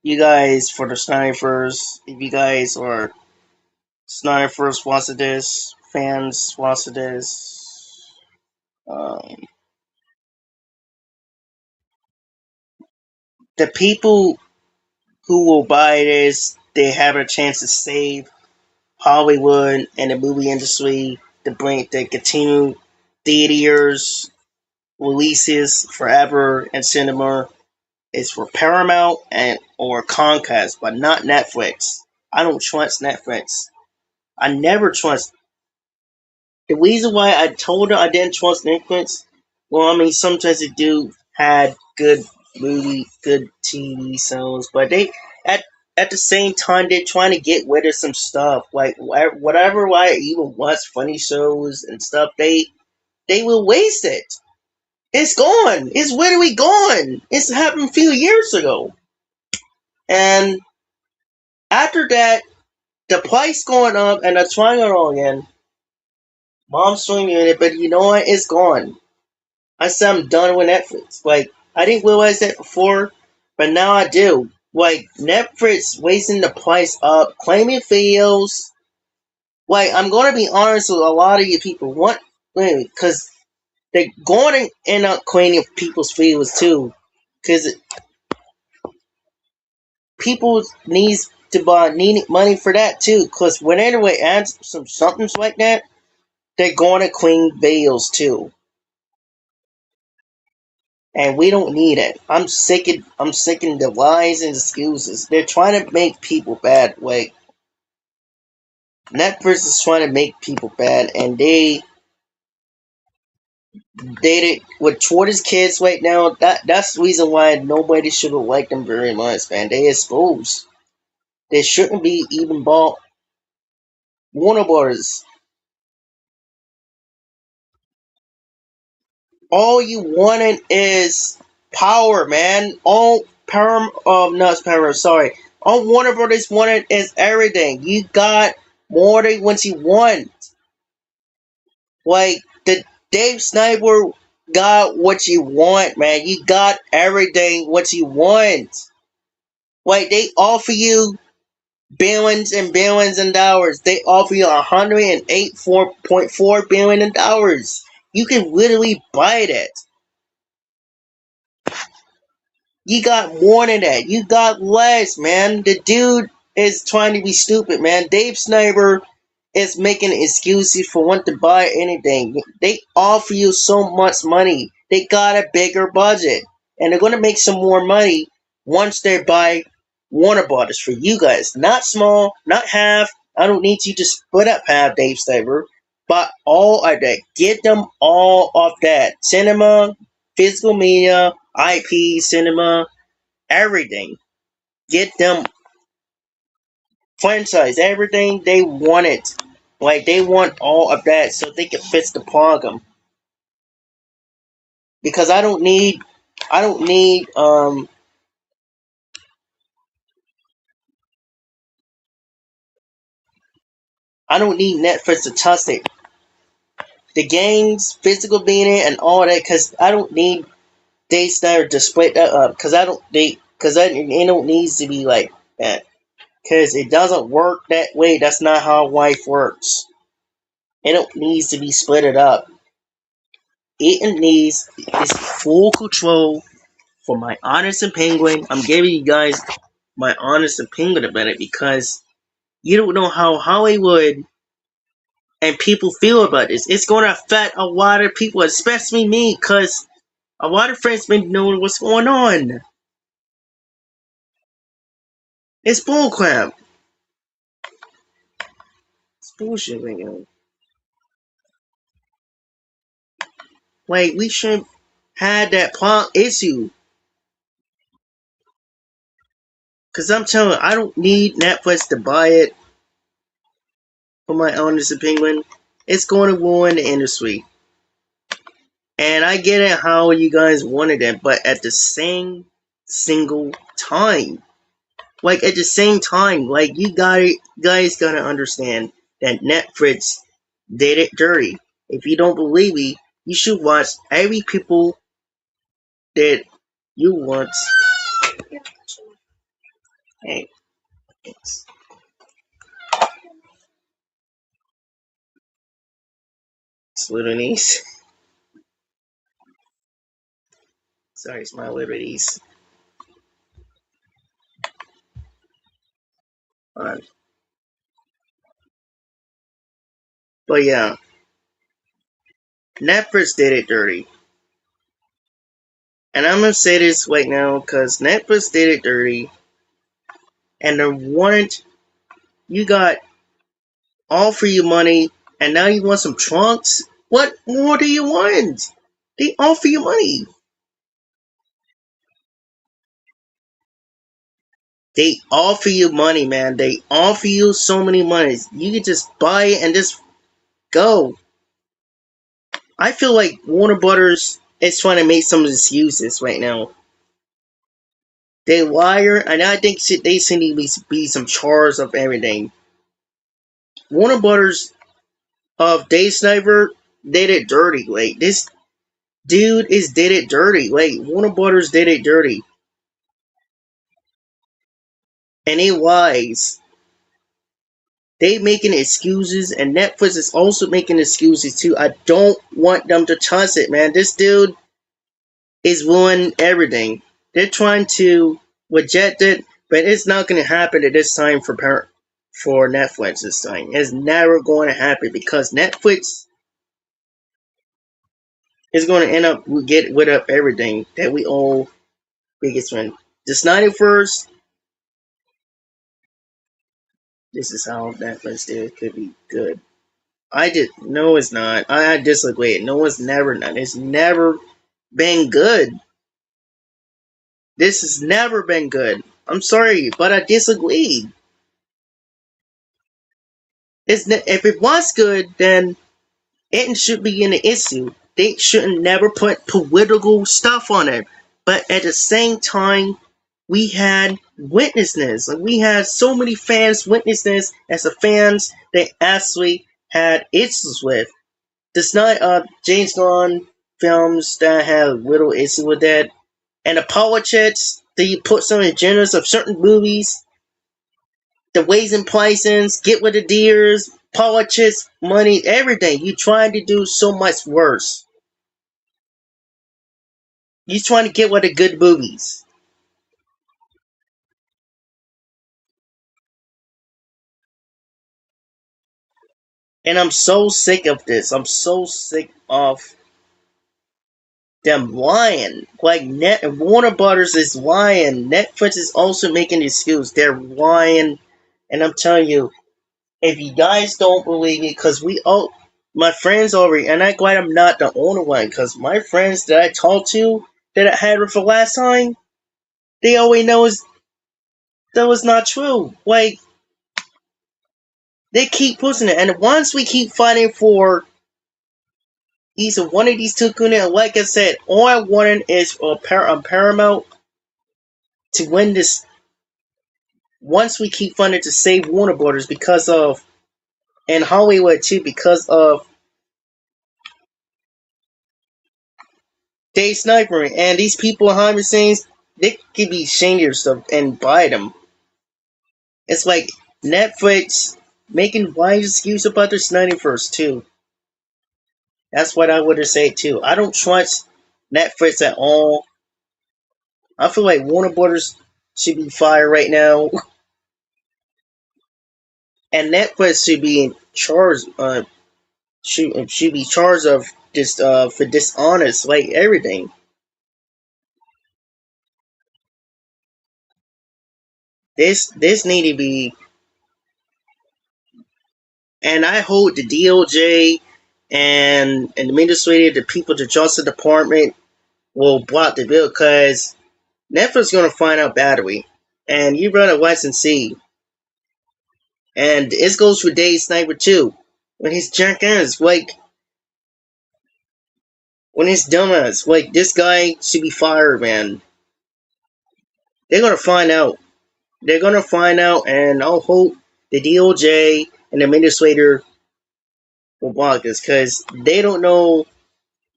you guys, for the snipers, if you guys are snipers watching this, fans watching this, um, the people who will buy this, they have a chance to save Hollywood and the movie industry to bring the continue theaters releases forever in cinema is for Paramount and or Comcast, but not Netflix. I don't trust Netflix. I never trust. The reason why I told her I didn't trust Netflix, well, I mean, sometimes they do had good good TV shows, but they at the same time they're trying to get rid of some stuff. Like whatever, I even watch funny shows and stuff, they will waste it. It's gone. It's literally gone. It's happened a few years ago, and after that, the price going up, and I'm trying it all again. Mom's swinging it, but you know what? It's gone. I said I'm done with Netflix. Like I didn't realize that before, but now I do. Like Netflix raising the price up, claiming videos. Like I'm gonna be honest with a lot of you people. What? Because they're going to end up claiming people's videos too. Because people needs to buy need money for that too. Because whenever it adds some somethings like that, they're going to clean videos too. And we don't need it. I'm sick of the lies and excuses. They're trying to make people bad. Like Netflix is trying to make people bad, and they with Twitters kids right now. That's the reason why nobody should have liked them very much, man. They exposed. They shouldn't be even bought. Warner Brothers. All you wanted is power, man. All power. Not power. Sorry. All Warner Brothers wanted is everything. You got more than what you want. Like the Dave Sniper got what you want, man. You got everything what you want. Like they offer you billions and billions of dollars. They offer you 108.4 billion in dollars. You can literally buy that. You got more than that. You got less, man. The dude is trying to be stupid, man. Dave Sniper is making excuses for wanting to buy anything. They offer you so much money. They got a bigger budget. And they're going to make some more money once they buy Warner Brothers for you guys. Not small, not half. I don't need you to split up half, Dave Sniper. But all of that. Get them all of that. Cinema, physical media, IP, cinema, everything. Get them franchise, everything they want it. Like they want all of that so they can fix the problem. Because I don't need I don't need Netflix to trust it. The games, physical being it, and all that. Because I don't need they start to split that up. Because I don't they because it don't needs to be like that. Because it doesn't work that way. That's not how life works. It don't needs to be split it up. It needs is full control for my honest opinion. I'm giving you guys my honest opinion about it because you don't know how Hollywood and people feel about this. It's going to affect a lot of people, especially me, because a lot of friends been knowing what's going on. It's bullcrap. It's bullshit right now. Like we shouldn't have that plot issue. Cause I'm telling you, I don't need Netflix to buy it for my honest opinion. It's going to ruin the industry. And I get it how you guys wanted it, but at the same single time, like at the same time, like guys gotta understand that Netflix did it dirty. If you don't believe me, you should watch every people that You want? Hey, it's little niece. Sorry, it's my little niece. Uh, but yeah, Netflix did it dirty. And I'm gonna say this right now because Netflix did it dirty. And they wanted, you got all for your money, and now you want some trunks? What more do you want? They offer you money. They offer you money, man. They offer you so many monies. You can just buy it and just go. I feel like Warner Brothers is trying to make some excuses right now. They liar, and I think they seem to be some charge of everything. Warner Brothers of Dave Sniper did it dirty. Like, this dude is did it dirty. Like, Warner Brothers did it dirty. And they lies. They making excuses, and Netflix is also making excuses too. I don't want them to touch it, man. This dude is ruining everything. They're trying to reject it, but it's not going to happen at this time for Netflix this time. It's never going to happen because Netflix is going to end up get rid of everything that we owe biggest friend. The Snyderverse, this is how Netflix did. It could be good. I did no, it's not. I disagree. No, it's never done. It's never been good. This has never been good. I'm sorry, but I disagree. If it was good, then it should be in the issue. They shouldn't never put political stuff on it. But at the same time, we had witnesses. Like, we had so many fans witnesses as the fans they actually had issues with. There's not James Gunn films that have little issue with that. And the politics that you put some agendas of certain movies, the ways and prices, get with the deers, politics, money, everything. You trying to do so much worse. You trying to get with the good movies. And I'm so sick of this. I'm so sick of them lying. Like Warner Brothers is lying. Netflix is also making excuse. They're lying. And I'm telling you, if you guys don't believe me, because we all, my friends already, and I'm glad I'm not the only one, because my friends that I talked to, that I had for last time, they always know that was not true. Like, they keep pushing it, and once we keep fighting for either one of these two units, like I said, all I wanted is for Paramount to win this. Once we keep fighting to save Warner Brothers because of, and Hollywood too, because of Dave Sniper, and these people behind the scenes, they could be shady or stuff and buy them. It's like Netflix making wise excuse about their Snyderverse too. That's what I would have said too. I don't trust Netflix at all. I feel like Warner Brothers should be fired right now, and Netflix should be in charge. Should be charged of this for dishonest like everything. This need to be, and I hope the DOJ and administrative, the people at the Justice Department will block the bill because Netflix is going to find out battery, and you run a watch and see. And this goes for Dave Sniper too. When he's jackass, like when he's dumbass, like this guy should be fired, man. They're gonna find out. They're gonna find out, and I'll hope the DOJ and the administrator will block this because they don't know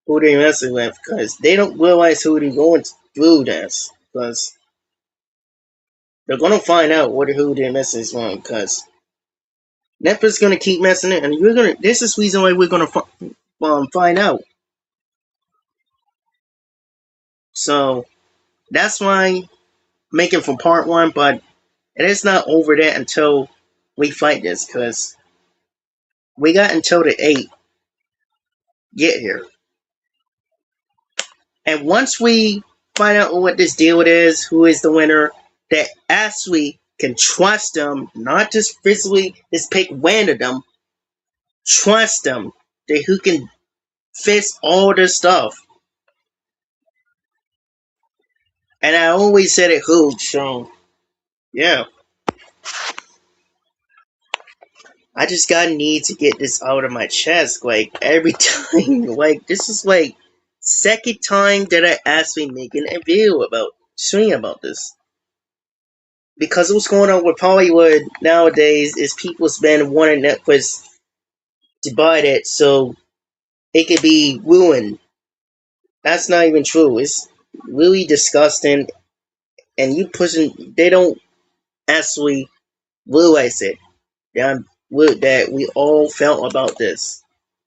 who they're messing with because they don't realize who they're going through this because they're gonna find out what who their message is from because Netflix gonna keep messing it, and you're gonna. This is the reason why we're gonna find out. So that's why making for part one, but it is not over that until we fight this because we got until the 8th get here. And once we find out what this deal is, who is the winner, that actually can trust them, not just physically just pick random, trust them, that who can fix all this stuff. And I always said it who, so yeah. I just got need to get this out of my chest, like every time. Like this is like second time that I actually making a video about stream about this. Because what's going on with Hollywood nowadays is people's been wanting Netflix to buy that so it could be ruined. That's not even true. It's really disgusting, and you pushing. They don't actually realize it. That we all felt about this.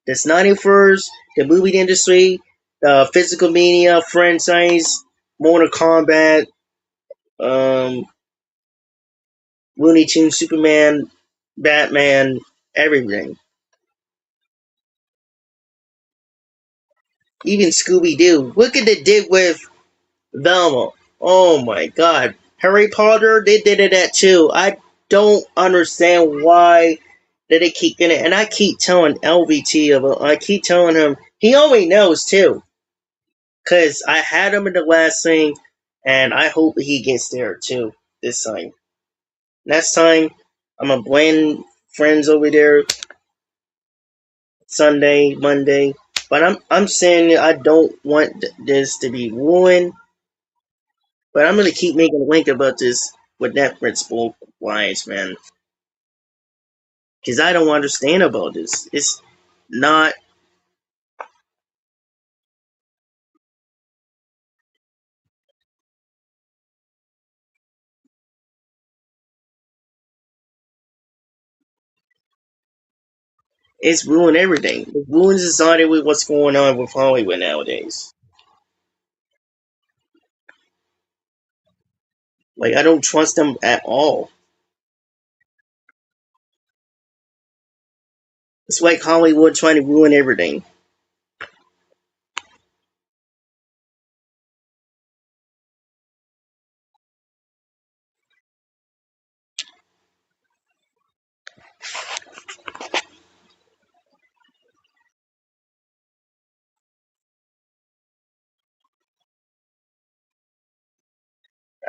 This 91st, the movie industry, the physical media, franchise, Mortal Kombat, um, Looney Tunes, Superman, Batman, everything. Even Scooby Doo. Look at they did with Velma. Oh my god. Harry Potter, they did it that too. I don't understand why did they keep getting it. And I keep telling LVT about I keep telling him he already knows too. Cause I had him in the last thing and I hope he gets there too this time. Next time I'm gonna blame friends over there Sunday, Monday. But I'm saying I don't want this to be ruined. But I'm gonna keep making a link about this with Netflix bull lines, man. Because I don't understand about this. It's not. It's ruined everything. It ruins society with what's going on with Hollywood nowadays. Like I don't trust them at all. It's like Hollywood trying to ruin everything.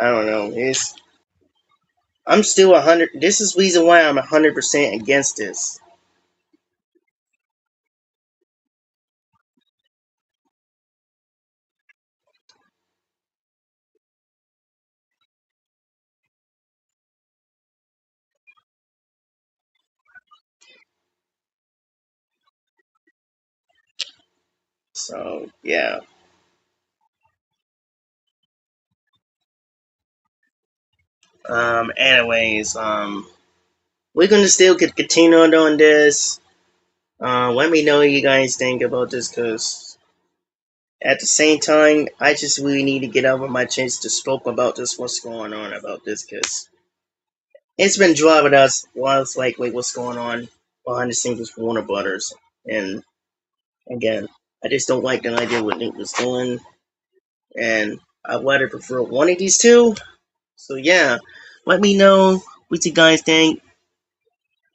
I don't know. It's I'm still 100. This is the reason why I'm 100% against this. So yeah. Anyways, we're gonna still continue on doing this. Let me know what you guys think about this, because at the same time, I just really need to get over my chest to spoke about this, what's going on about this, because it's been driving us while like, wait, what's going on behind the scenes with Warner Brothers. And again, I just don't like the idea what Nick was doing, and I'd rather prefer one of these two. So yeah, let me know what you guys think,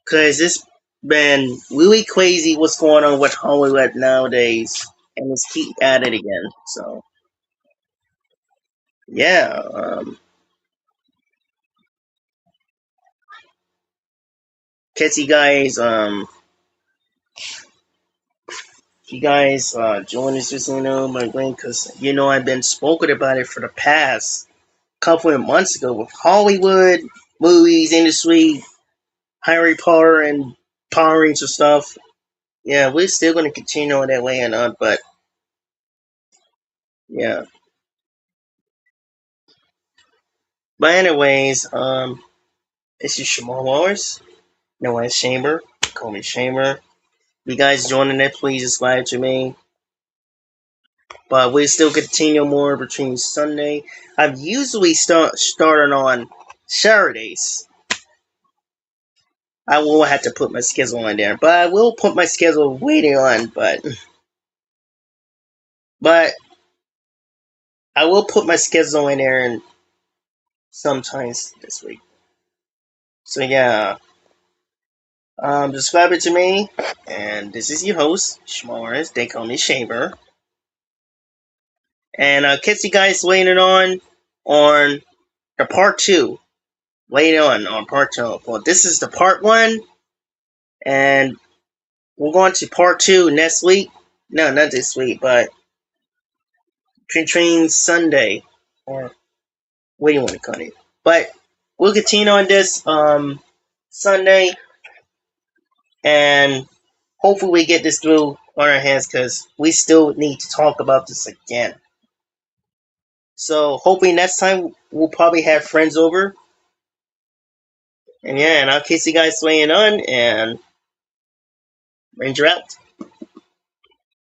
because it's been really crazy what's going on with Hollywood nowadays, and let's keep at it again. So yeah, catch you guys. You guys join us just my link, because I've been spoken about it for the past couple of months ago with Hollywood movies industry, Harry Potter and Power Rangers stuff. Yeah, we're still gonna continue on that way and on, but yeah. But anyways, this is Shamal Wars, known as Chamber. Call me Chamber. If you guys joining it, please subscribe to me. But we still continue more between Sunday. I've usually started on Saturdays. I will have to put my schedule on there, but I will put my schedule waiting on. But I will put my schedule in there and sometimes this week. So yeah, subscribe it to me, and this is your host Schmars. They call me Shaver, and I'll catch you guys later on the part 2. Later on part 2. Well, this is the part 1, and we're going to part 2 next week. No, not this week, but Train Sunday, or what do you want to call it? But we'll continue on this Sunday, and hopefully we get this through on our hands because we still need to talk about this again. So hopefully next time we'll probably have friends over. And yeah, and I'll catch you guys laying on, and Ranger out.